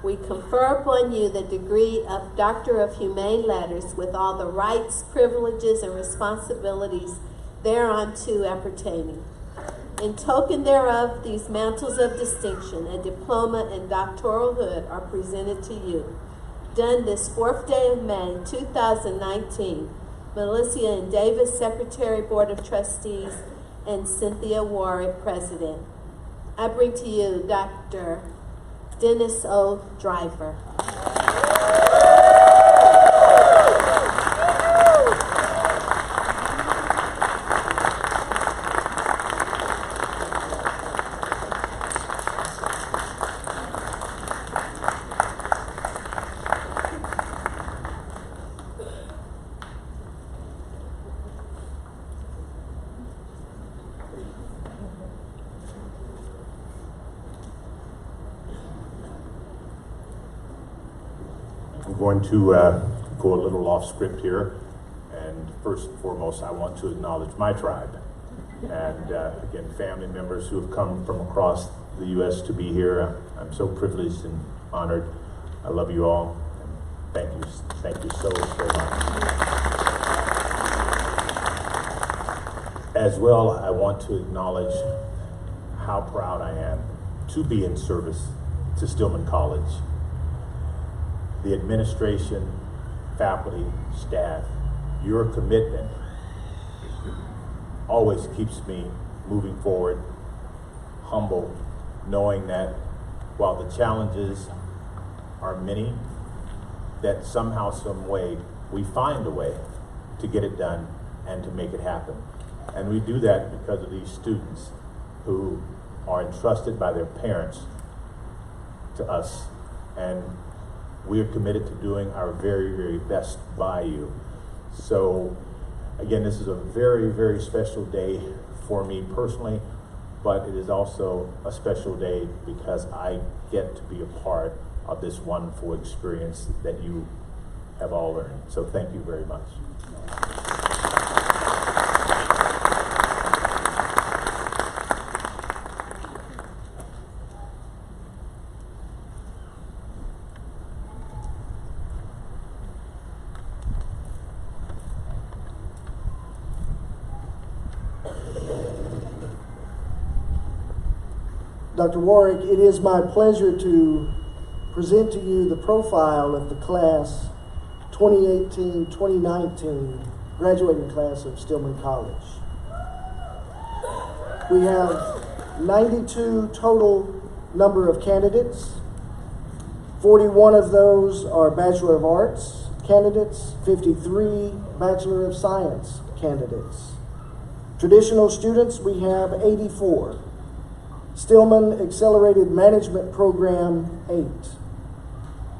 we confer upon you the degree of Doctor of Humane Letters with all the rights, privileges, and responsibilities thereunto appertaining. In token thereof, these mantles of distinction, a diploma and doctoral hood are presented to you. Done this 4th day of May, 2019, Melissa and Davis, Secretary, Board of Trustees, and Cynthia Warwick, President. I bring to you Dr. Dennis O. Driver. going to go a little off script here. And first and foremost, I want to acknowledge my tribe. And again, family members who have come from across the U.S. to be here. I'm so privileged and honored. I love you all. And thank you so very much. As well, I want to acknowledge how proud I am to be in service to Stillman College. The administration, faculty, staff, your commitment always keeps me moving forward, humble, knowing that while the challenges are many, that somehow, some way, we find a way to get it done and to make it happen. And we do that because of these students who are entrusted by their parents to us. And we are committed to doing our very, very best by you. So again, this is a very, very special day for me personally, but it is also a special day because I get to be a part of this wonderful experience that you have all learned. So thank you very much. Dr. Warwick, it is my pleasure to present to you the profile of the class 2018-2019 graduating class of Stillman College. We have 92 total number of candidates. 41 of those are Bachelor of Arts candidates, 53 Bachelor of Science candidates. Traditional students, we have 84. Stillman Accelerated Management Program, 8.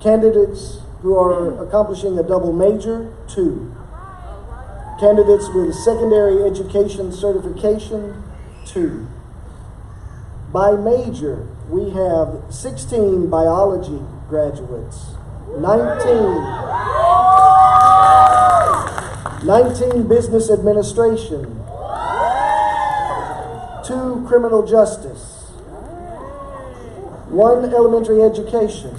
Candidates who are accomplishing a double major, 2. Candidates with secondary education certification, 2. By major, we have 16 biology graduates, 19 business administration, 2 criminal justice, 1 elementary education,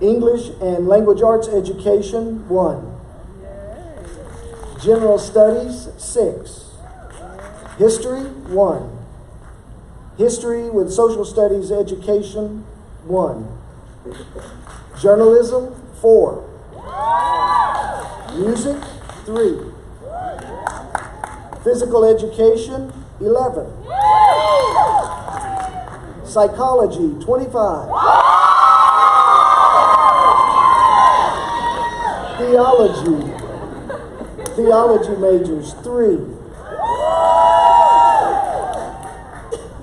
English and language arts education, 1, general studies, 6, history, 1, history with social studies education, 1, journalism, 4, music, 3, physical education, 11, psychology, 25, theology majors, 3,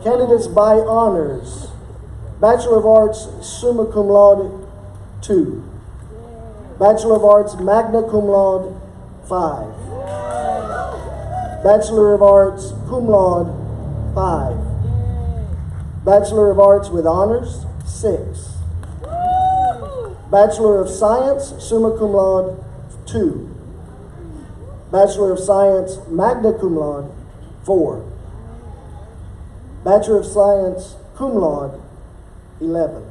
candidates by honors, Bachelor of Arts summa cum laude, 2, Bachelor of Arts magna cum laude, 5, Bachelor of Arts cum laude, 5, Bachelor of Arts with honors, 6, Bachelor of Science summa cum laude, 2, Bachelor of Science magna cum laude, 4, Bachelor of Science cum laude, 11,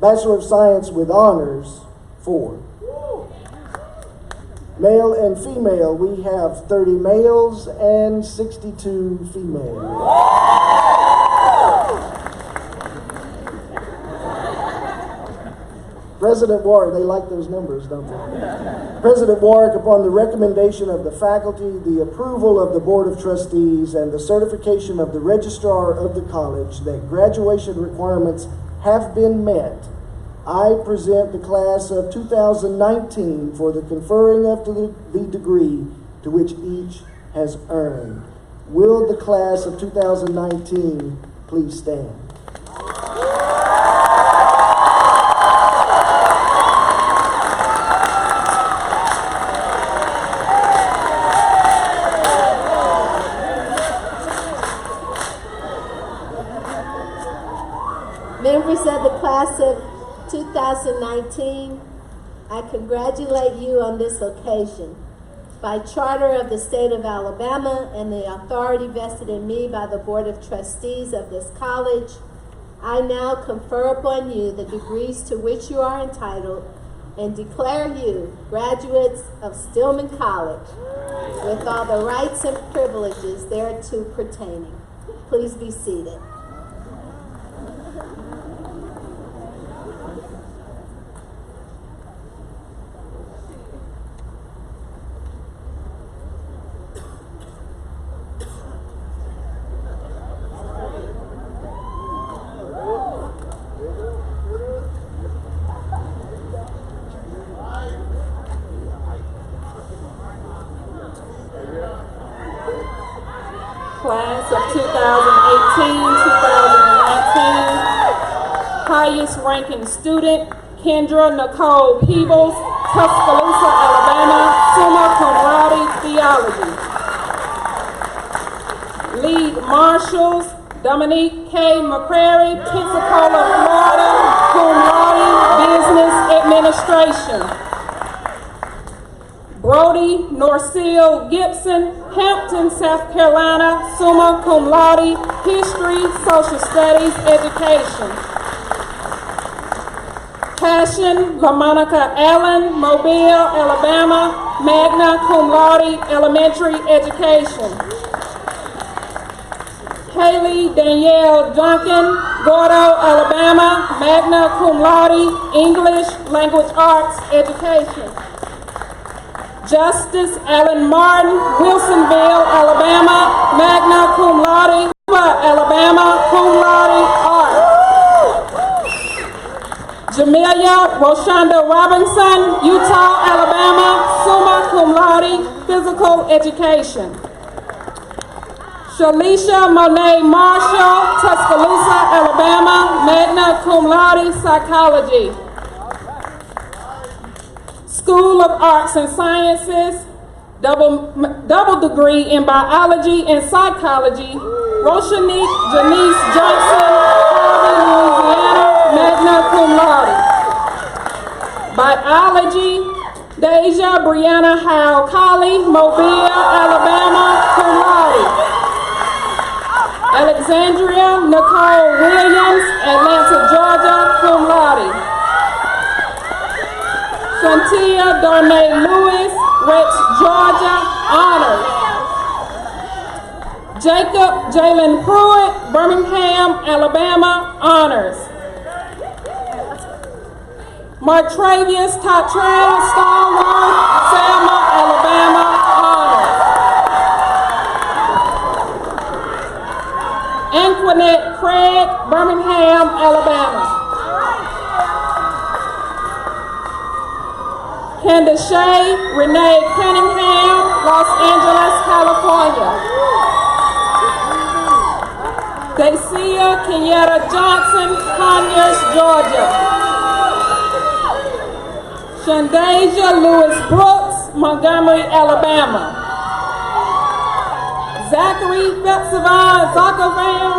Bachelor of Science with honors, 4. Male and female, we have 30 males and 62 females. President Warwick, they like those numbers, don't they? President Warwick, upon the recommendation of the faculty, the approval of the Board of Trustees, and the certification of the Registrar of the College that graduation requirements have been met, I present the class of 2019 for the conferring of the degree to which each has earned. Will the class of 2019 please stand? 2019, I congratulate you on this occasion. By charter of the state of Alabama and the authority vested in me by the Board of Trustees of this college, I now confer upon you the degrees to which you are entitled and declare you graduates of Stillman College with all the rights and privileges thereto pertaining. Please be seated. Class of 2018-2019, highest ranking student, Kendra Nicole Peebles, Tuscaloosa, Alabama, summa cum laude, theology. Lead marshals, Dominique K. McCrary, Pensacola, Florida, cum laude, business administration. Brody Norcille Gibson, Hampton, South Carolina, summa cum laude, history, social studies, education. Passion LaMonica Allen, Mobile, Alabama, magna cum laude, elementary education. Haley Danielle Duncan, Gordo, Alabama, magna cum laude, English, language arts, education. Justice Allen Martin, Wilsonville, Alabama, magna cum laude, Alabama, cum laude, art. Jamelia Roshonda Robinson, Utah, Alabama, summa cum laude, physical education. Shalisha Monet Marshall, Tuscaloosa, Alabama, magna cum laude, psychology. School of Arts and Sciences, double degree in biology and psychology, Roshanique Janice Johnson, Harvey, Louisiana, magna cum laude. Biology, Deja Brianna Howe Colley, Mobile, Alabama, cum laude. Alexandria Nicole Williams, Atlanta, Georgia, cum laude. Shantia Darnay Lewis, Rex, Georgia, honors. Jacob Jalen Pruitt, Birmingham, Alabama, honors. Martravius Cottrell Stallworth, Selma, Alabama, honors. Anquinette Craig, Birmingham, Alabama. Candace Renee Cunningham, Los Angeles, California. Dacia Kenyatta Johnson, Conyers, Georgia. Shandasia Lewis Brooks, Montgomery, Alabama. Zachary Fetsavan Zakovan,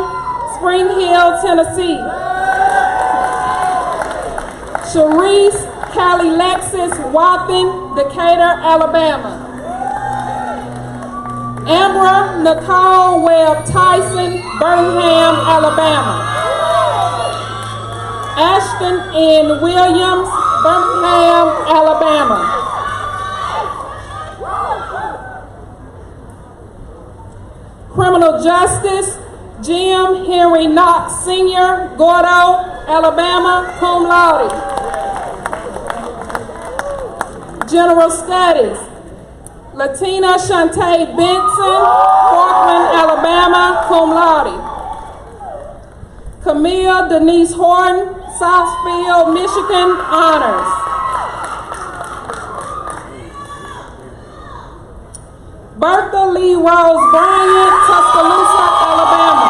Spring Hill, Tennessee. Sharice Callie Lexis Wathen, Decatur, Alabama. Ambra Nicole Webb Tyson, Birmingham, Alabama. Ashton N. Williams, Birmingham, Alabama. Criminal Justice, Jim Henry Knox Sr., Gordo, Alabama, cum laude. General Studies, Latina Shantae Benson, Portland, Alabama, cum laude. Camille Denise Horton, Southfield, Michigan, honors. Bertha Lee Rose Bryant, Tuscaloosa, Alabama.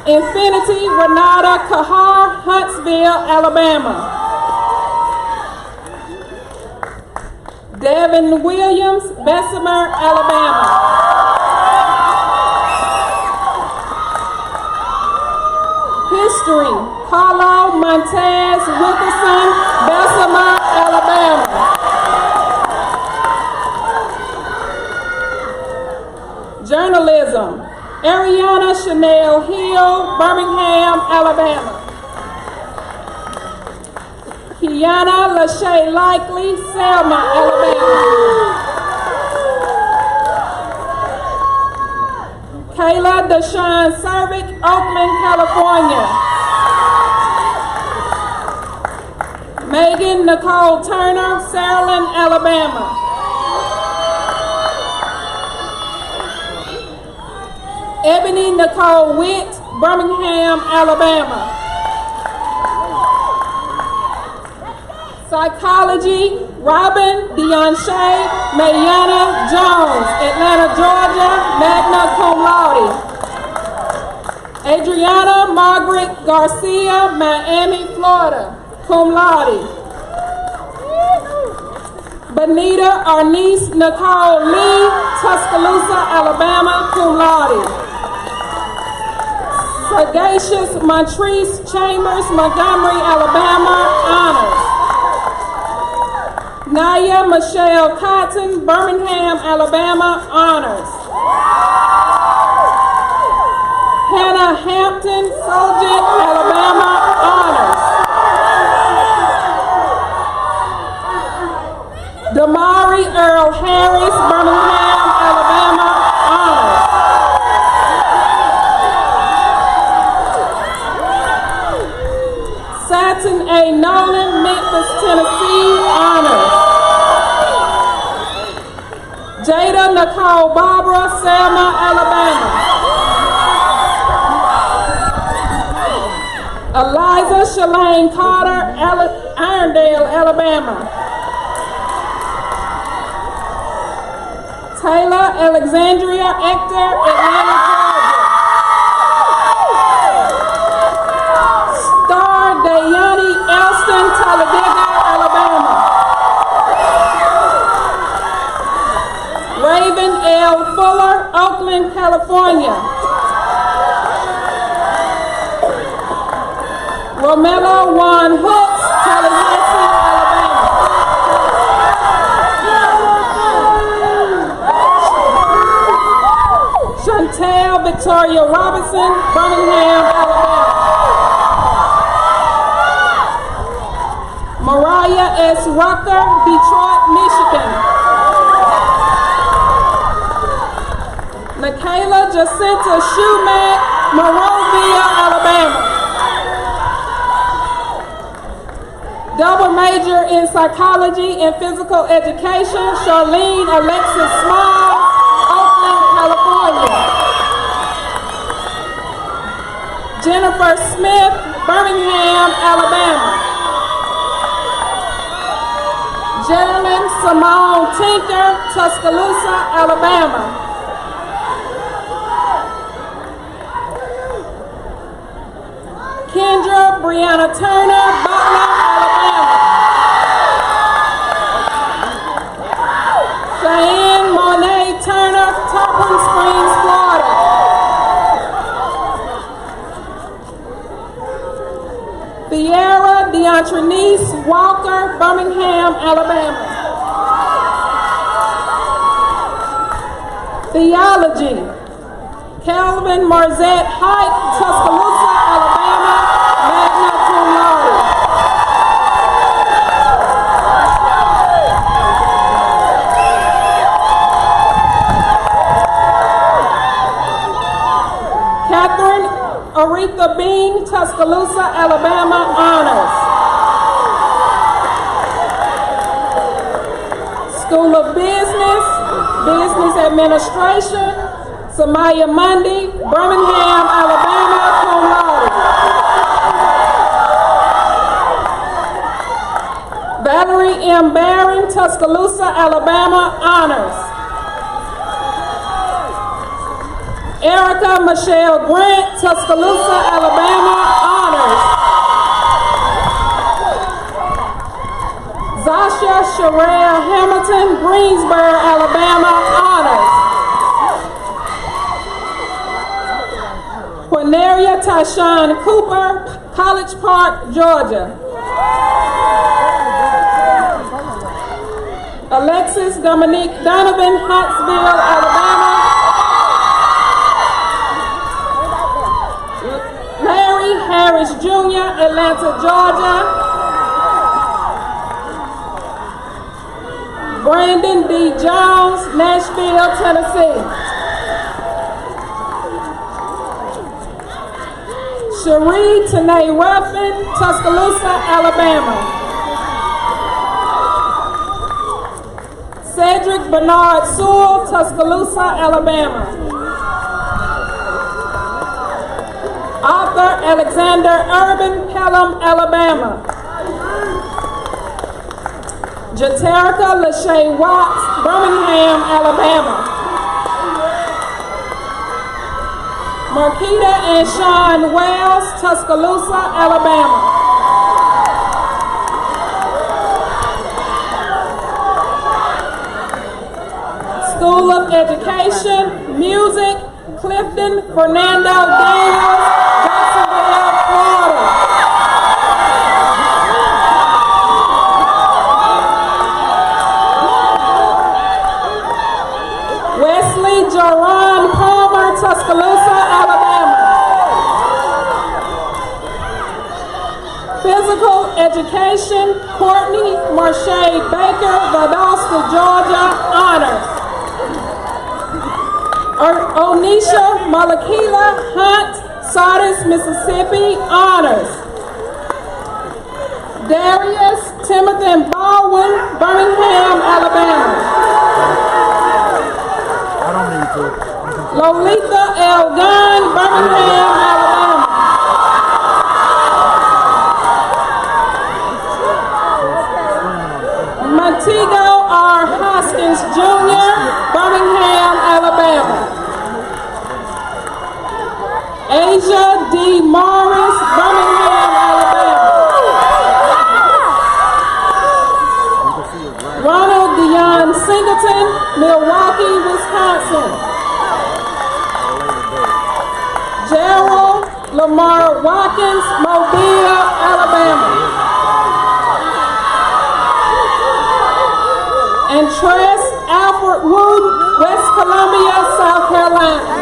Infinity Renata Kahar, Huntsville, Alabama. Devin Williams, Bessemer, Alabama. History, Carlo Montez Wilkerson, Bessemer, Alabama. Journalism, Ariana Chanel Hill, Birmingham, Alabama. Kiana Lachey Likely, Selma, Alabama. Kayla Deshawn Servick, Oakland, California. Megan Nicole Turner, Saraland, Alabama. Ebony Nicole Witt, Birmingham, Alabama. Psychology, Robin Deontay Mayana Jones, Atlanta, Georgia, magna cum laude. Adriana Margaret Garcia, Miami, Florida, cum laude. Benita Arnice Nicole Lee, Tuscaloosa, Alabama, cum laude. Sagacious Montrese Chambers, Montgomery, Alabama, honors. Naya Michelle Cotton, Birmingham, Alabama, honors. Hannah Hampton, Soljet, Alabama, honors. Damari Earl Harris, Birmingham, Alabama, honors. Satin A. Nolan, Memphis, Tennessee, honors. Jada Nicole Barbara, Selma, Alabama. Eliza Shalane Carter, Irondale, Alabama. Taylor Alexandria Ector, Atlanta, Georgia. Star Dayani Elston, Talladega, Alabama. Raven L. Fuller, Oakland, California. Romello Juan Hooks, Tallahassee, Alabama. Chantel Victoria Robinson, Birmingham, Alabama. Mariah S. Rucker, Detroit, Michigan. Michaela Jacinta Shumack, Monrovia, Alabama. Double major in psychology and physical education, Charlene Alexis Small, Oakland, California. Jennifer Smith, Birmingham, Alabama. Geraldine Simone Tinker, Tuscaloosa, Alabama. Kendra Brianna Turner, Butler, Alabama. Cheyenne Monet Turner, Tarpon Springs, Florida. Sierra Deantrenice Walker, Birmingham, Alabama. Theology, Calvin Marzette Height, Tuscaloosa, Alabama, magna cum laude. Catherine Aretha Bean, Tuscaloosa, Alabama, honors. School of Business, Business Administration, Samaya Mundy, Birmingham, Alabama, cum laude. Valerie M. Barron, Tuscaloosa, Alabama, honors. Erica Michelle Grant, Tuscaloosa, Alabama, honors. Zasha Sherelle Hamilton, Greensboro, Alabama, honors. Cornelia Tyshawn Cooper, College Park, Georgia. Alexis Dominique Donovan, Huntsville, Alabama. Larry Harris Jr., Atlanta, Georgia. Brandon D. Jones, Nashville, Tennessee. Cherie Tanae Ruffin, Tuscaloosa, Alabama. Cedric Bernard Sewell, Tuscaloosa, Alabama. Arthur Alexander Urban, Pelham, Alabama. Jaterica Lachey Watts, Birmingham, Alabama. Marquita and Sean Wells, Tuscaloosa, Alabama. School of Education, Music, Clifton Fernando Daniels, Jacksonville, Florida. Wesley Joran Palmer, Tuscaloosa, Alabama. Physical Education, Courtney Marche Baker, Valdosta, Georgia, honors. Onisha Malakila Hunt, Sardis, Mississippi, honors. Darius Timothy Baldwin, Birmingham, Alabama. Lolita L. Gunn, Birmingham, Alabama. Montego R. Hoskins Jr., Birmingham, Alabama. Asia D. Morris, Birmingham, Alabama. Ronald Dion Singleton, Milwaukee, Wisconsin. Gerald Lamar Watkins, Mobile, Alabama. And Tress Alfred Wood, West Columbia, South Carolina.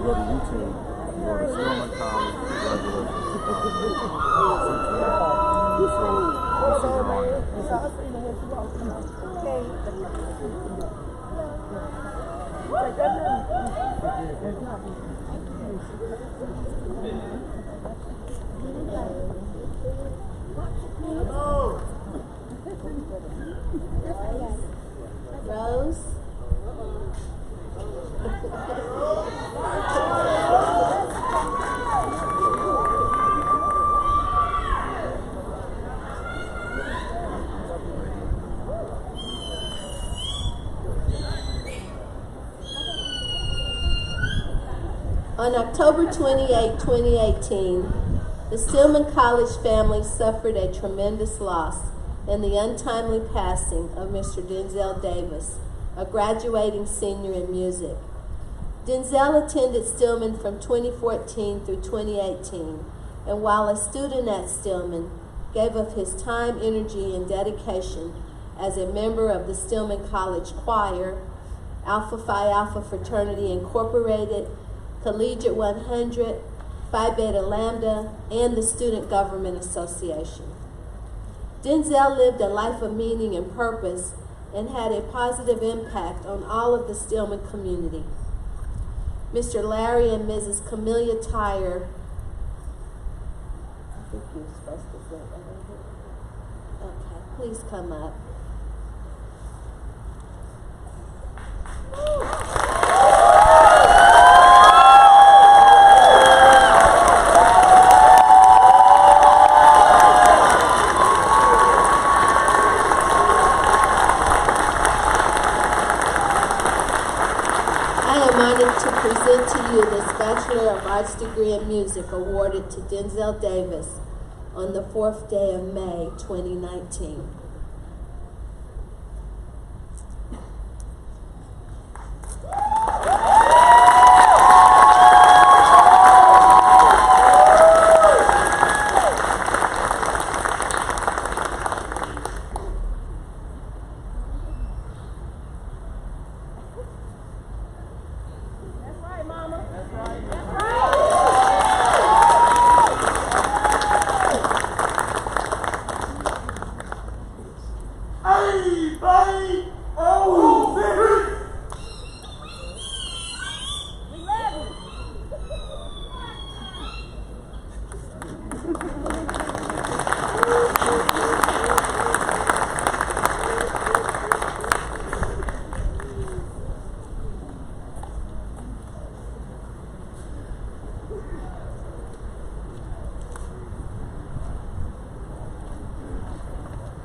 Go to YouTube, go to Stillman College, Rose. On October 28, 2018, the Stillman College family suffered a tremendous loss in the untimely passing of Mr. Denzel Davis, a graduating senior in music. Denzel attended Stillman from 2014 through 2018, and while a student at Stillman, gave of his time, energy, and dedication as a member of the Stillman College Choir, Alpha Phi Alpha Fraternity Incorporated, Collegiate 100, Phi Beta Lambda, and the Student Government Association. Denzel lived a life of meaning and purpose and had a positive impact on all of the Stillman community. Mr. Larry and Mrs. Camelia Tyre, I think you're supposed to say that over here. Okay, please come up. Arts degree in music awarded to Denzel Davis on the 4th day of May, 2019.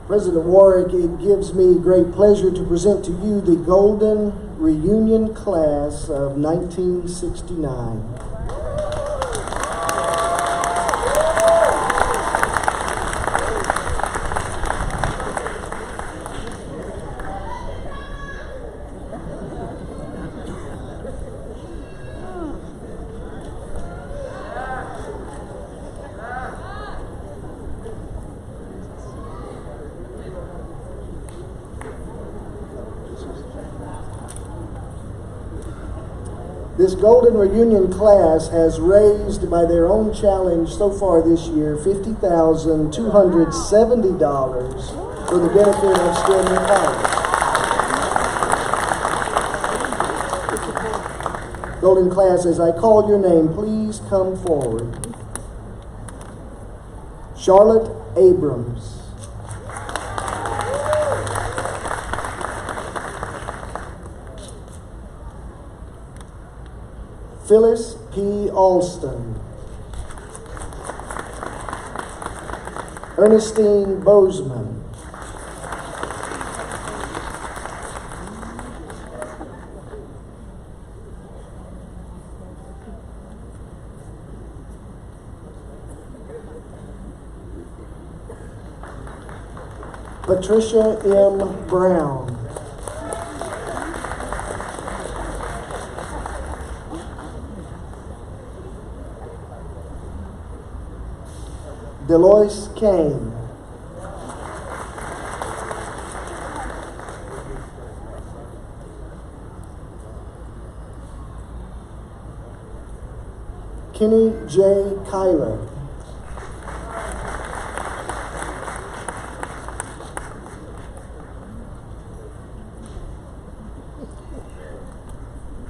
President Warwick, it gives me great pleasure to present to you the Golden Reunion Class of 1969. This Golden Reunion class has raised, by their own challenge so far this year, $50,270 for the benefit of Stillman College. Golden class, as I call your name, please come forward. Charlotte Abrams. Phyllis P. Alston. Ernestine Bozeman. Patricia M. Brown. Deloise Kane. Kenny J. Kyler.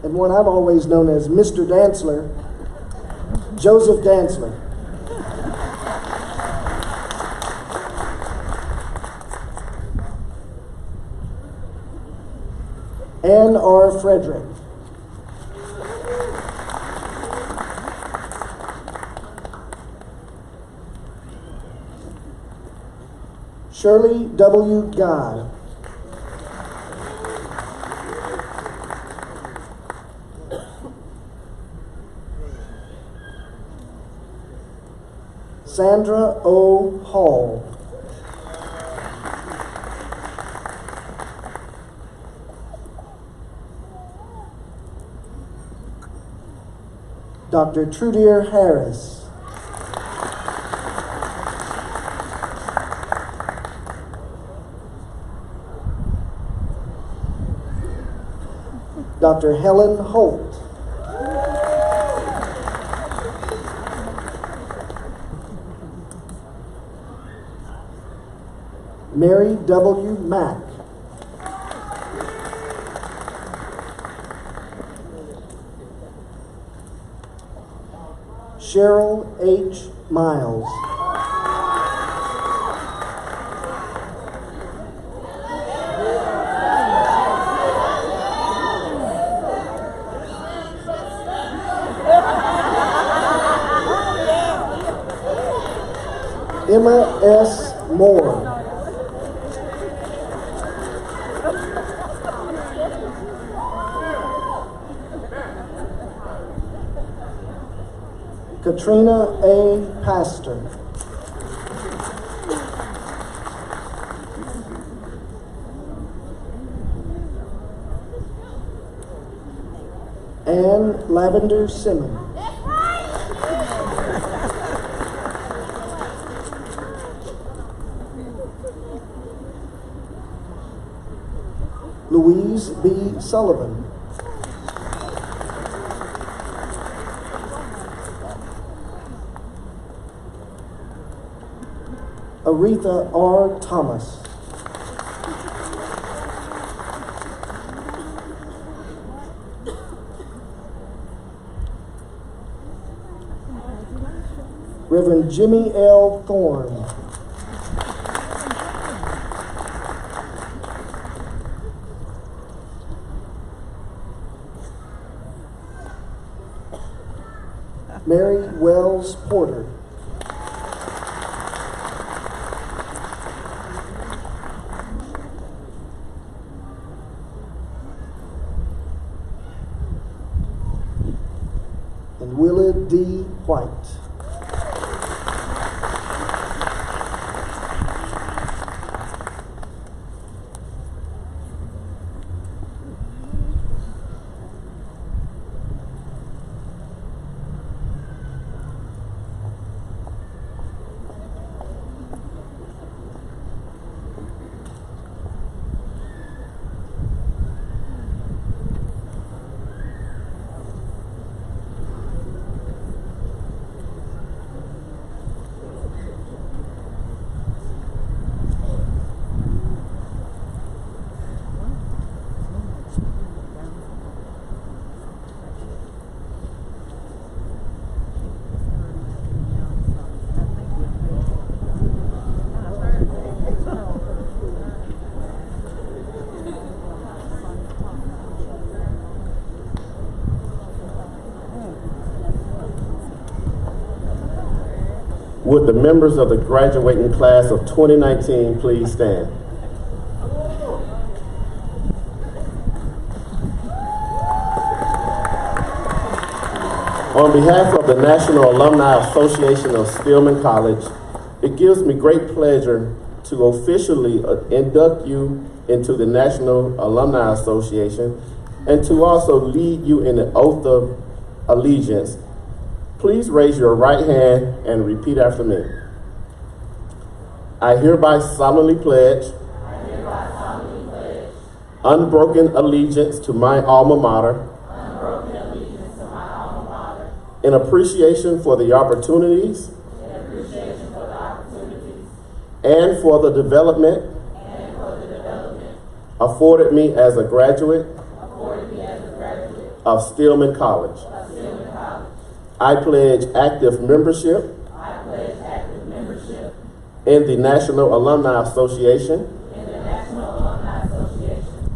And one I've always known as Mr. Dantzler, Joseph Dantzler. Ann R. Frederick. Shirley W. Guy. Sandra O. Hall. Dr. Trudeer Harris. Dr. Helen Holt. Mary W. Mack. Cheryl H. Miles. Emma S. Moore. Katrina A. Pastor. Ann Lavender Simmons. Louise B. Sullivan. Aretha R. Thomas. Reverend Jimmy L. Thorne. Mary Wells Porter. And Willa D. White. Would the members of the graduating class of 2019 please stand? On behalf of the National Alumni Association of Stillman College, it gives me great pleasure to officially induct you into the National Alumni Association and to also lead you in the oath of allegiance. Please raise your right hand and repeat after me. I hereby solemnly pledge unbroken allegiance to my alma mater in appreciation for the opportunities and for the development afforded me as a graduate of Stillman College. I pledge active membership in the National Alumni Association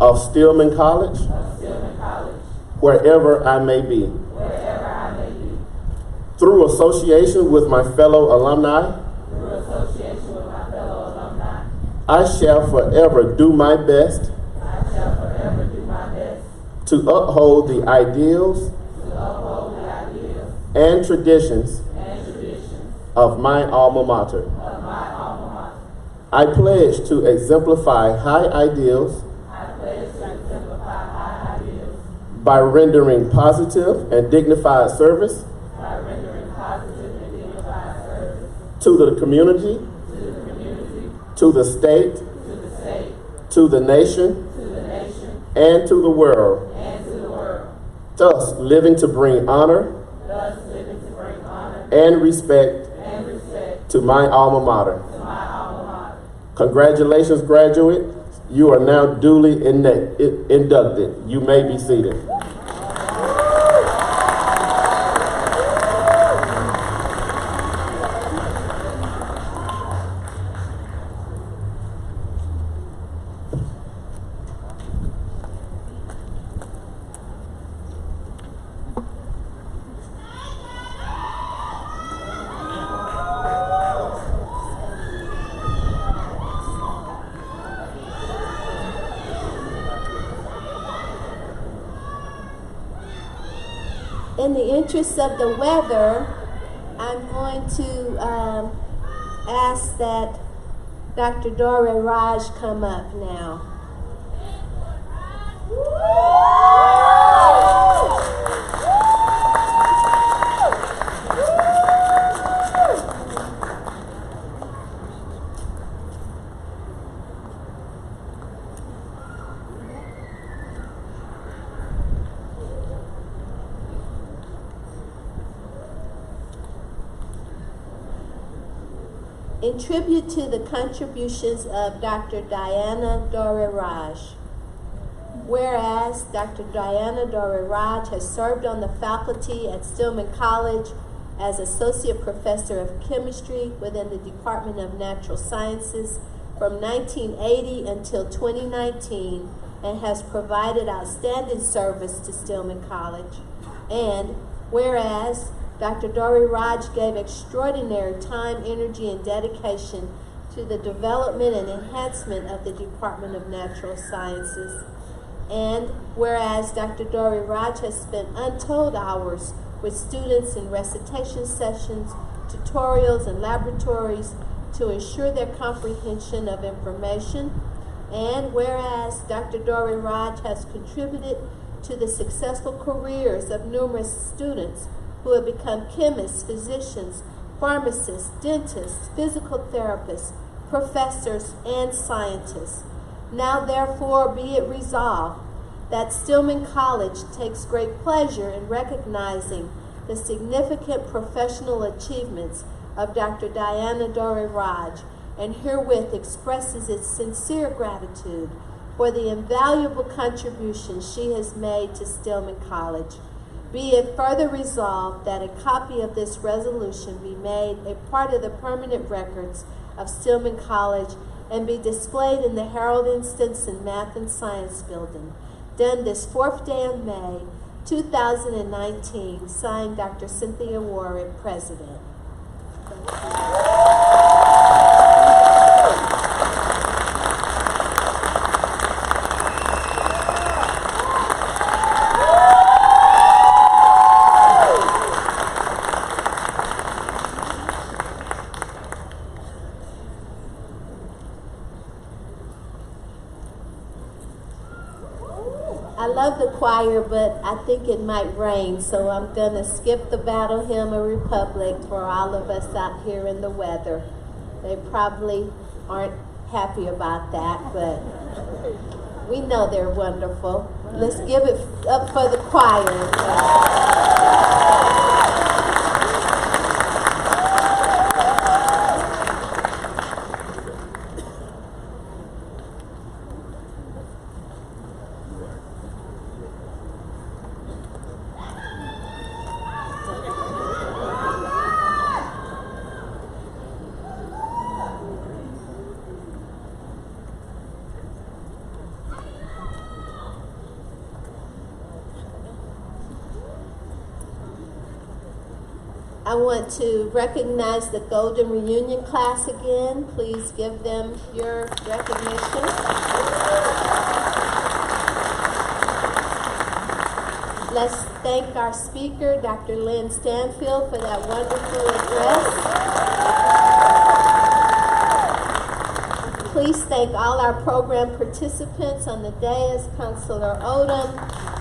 of Stillman College, wherever I may be. Through association with my fellow alumni, I shall forever do my best to uphold the ideals and traditions of my alma mater. I pledge to exemplify high ideals by rendering positive and dignified service to the community, to the state, to the nation, and to the world. Thus, living to bring honor and respect to my alma mater. Congratulations, graduate. You are now duly inducted. You may be seated. In the interest of the weather, I'm going to ask that Dr. Dora Raj come up now. In tribute to the contributions of Dr. Diana Dora Raj. Whereas Dr. Diana Dora Raj has served on the faculty at Stillman College as Associate Professor of Chemistry within the Department of Natural Sciences from 1980 until 2019 and has provided outstanding service to Stillman College. And whereas Dr. Dora Raj gave extraordinary time, energy, and dedication to the development and enhancement of the Department of Natural Sciences. And whereas Dr. Dora Raj has spent untold hours with students in recitation sessions, tutorials, and laboratories to ensure their comprehension of information. And whereas Dr. Dora Raj has contributed to the successful careers of numerous students who have become chemists, physicians, pharmacists, dentists, physical therapists, professors, and scientists. Now therefore be it resolved that Stillman College takes great pleasure in recognizing the significant professional achievements of Dr. Diana Dora Raj and herewith expresses its sincere gratitude for the invaluable contributions she has made to Stillman College. Be it further resolved that a copy of this resolution be made a part of the permanent records of Stillman College and be displayed in the Harold and Stinson Math and Science Building. Done this 4th day of May, 2019. Signed, Dr. Cynthia Warwick, President. I love the choir, but I think it might rain, so I'm going to skip the Battle Hymn of Republic for all of us out here in the weather. They probably aren't happy about that, but we know they're wonderful. Let's give it up for the choir. I want to recognize the Golden Reunion class again. Please give them your recognition. Let's thank our speaker, Dr. Lynn Stanfield, for that wonderful address. Please thank all our program participants on the dais, Counselor Odom,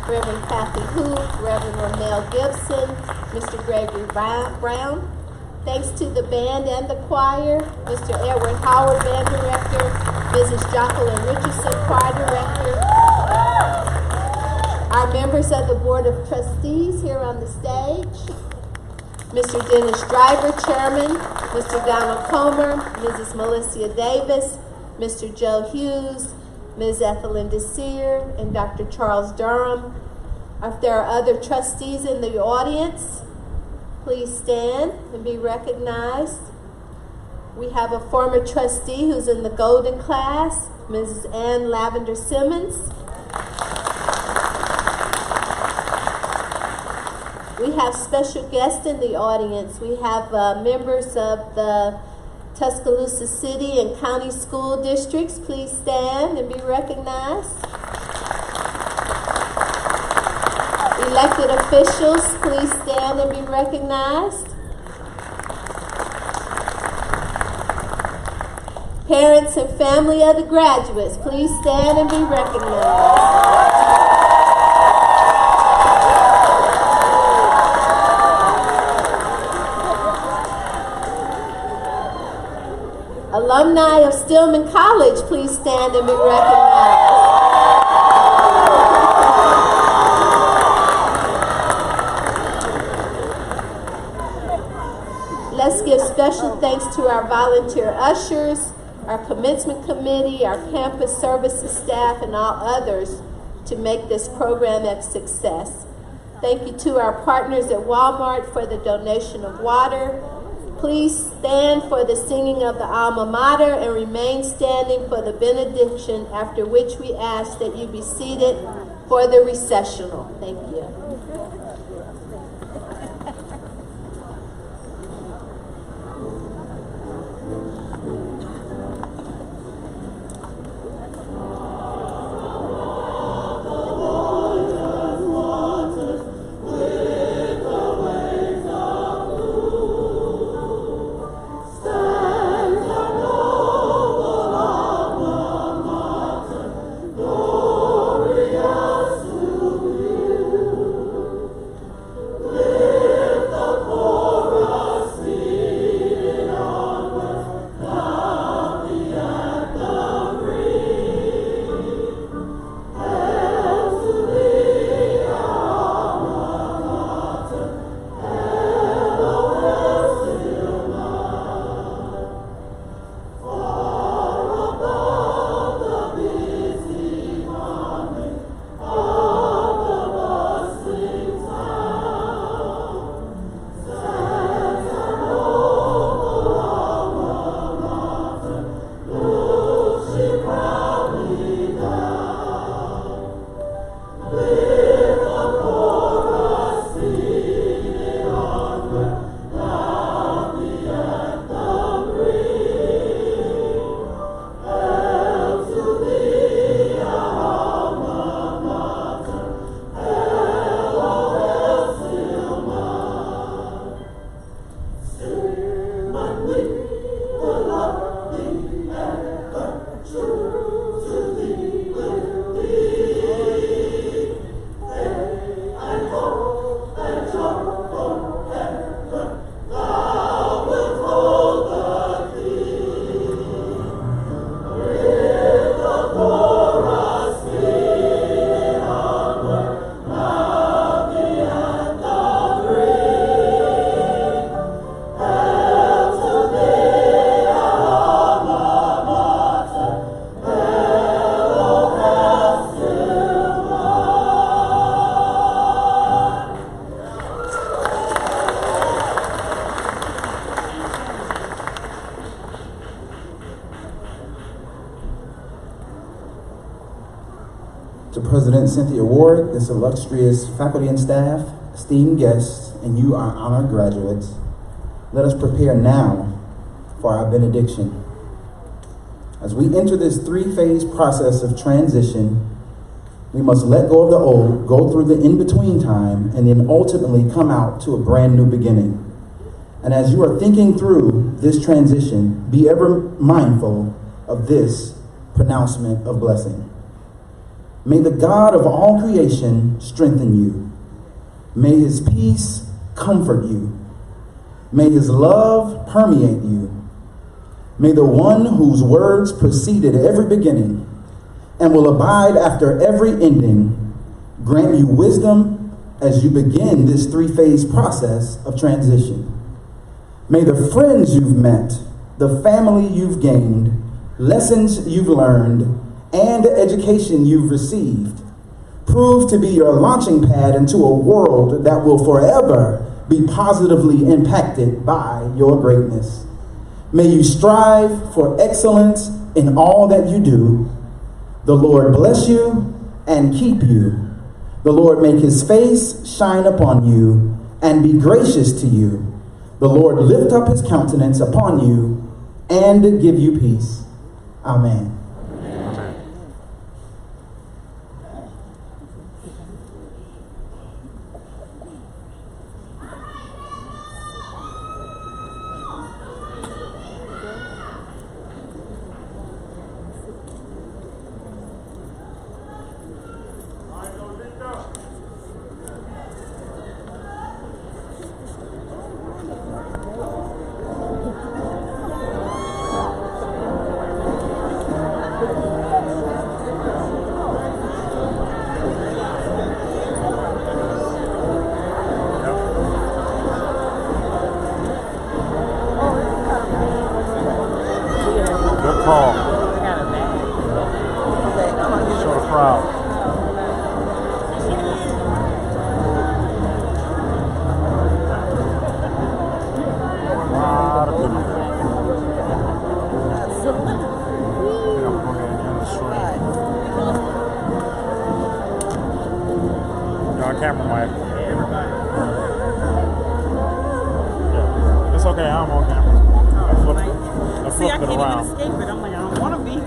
Reverend Kathy Hoop, Reverend Ramel Gibson, Mr. Gregory Brown. Thanks to the band and the choir, Mr. Edward Howard, band director, Mrs. Jacqueline Richardson, choir director, our members of the Board of Trustees here on the stage, Mr. Dennis Driver, chairman, Mr. Donald Comer, Mrs. Melissa Davis, Mr. Joe Hughes, Ms. Ethelyn Desir, and Dr. Charles Durham. If there are other trustees in the audience, please stand and be recognized. We have a former trustee who's in the golden class, Mrs. Ann Lavender Simmons. We have special guests in the audience. We have members of the Tuscaloosa City and County School Districts. Please stand and be recognized. Elected officials, please stand and be recognized. Parents and family of the graduates, please stand and be recognized. Alumni of Stillman College, please stand and be recognized. Let's give special thanks to our volunteer ushers, our commencement committee, our campus services staff, and all others to make this program a success. Thank you to our partners at Walmart for the donation of water. Please stand for the singing of the alma mater and remain standing for the benediction, after which we ask that you be seated for the recessional. Thank you. To President Cynthia Ward, this illustrious faculty and staff, esteemed guests, and you, our honored graduates, let us prepare now for our benediction. As we enter this three-phase process of transition, we must let go of the old, go through the in-between time, and then ultimately come out to a brand new beginning. And as you are thinking through this transition, be ever mindful of this pronouncement of blessing. May the God of all creation strengthen you. May his peace comfort you. May his love permeate you. May the one whose words preceded every beginning and will abide after every ending grant you wisdom as you begin this three-phase process of transition. May the friends you've met, the family you've gained, lessons you've learned, and the education you've received prove to be your launching pad into a world that will forever be positively impacted by your greatness. May you strive for excellence in all that you do. The Lord bless you and keep you. The Lord make his face shine upon you and be gracious to you. The Lord lift up his countenance upon you and give you peace. Amen. okay, I'm on camera. I See, I flipped it can't around. even escape it. I'm like, I don't want to be.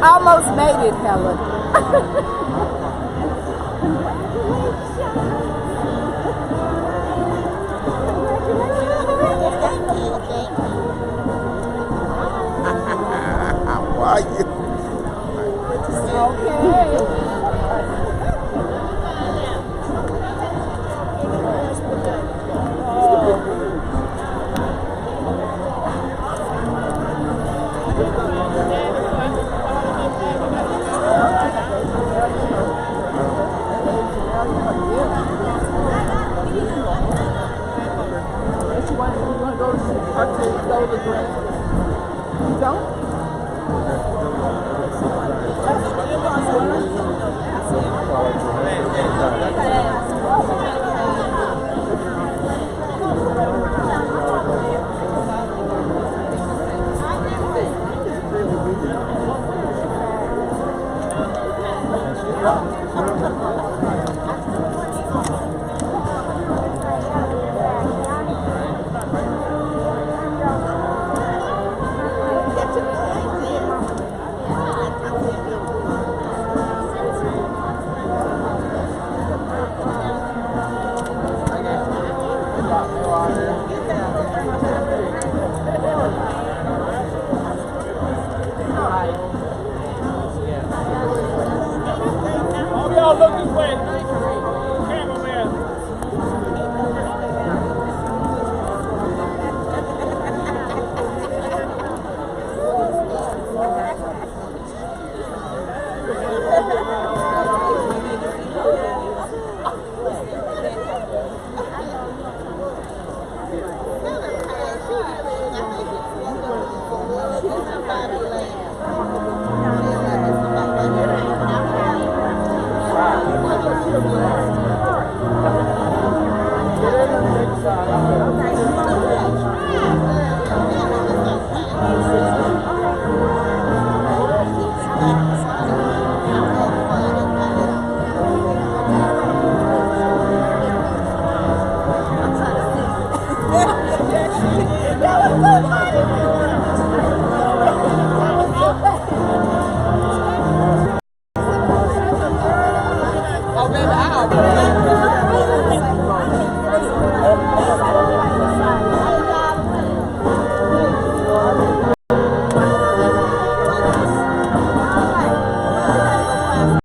Almost made it, Helen. How are you? Y'all look this way. Cameraman. Okay.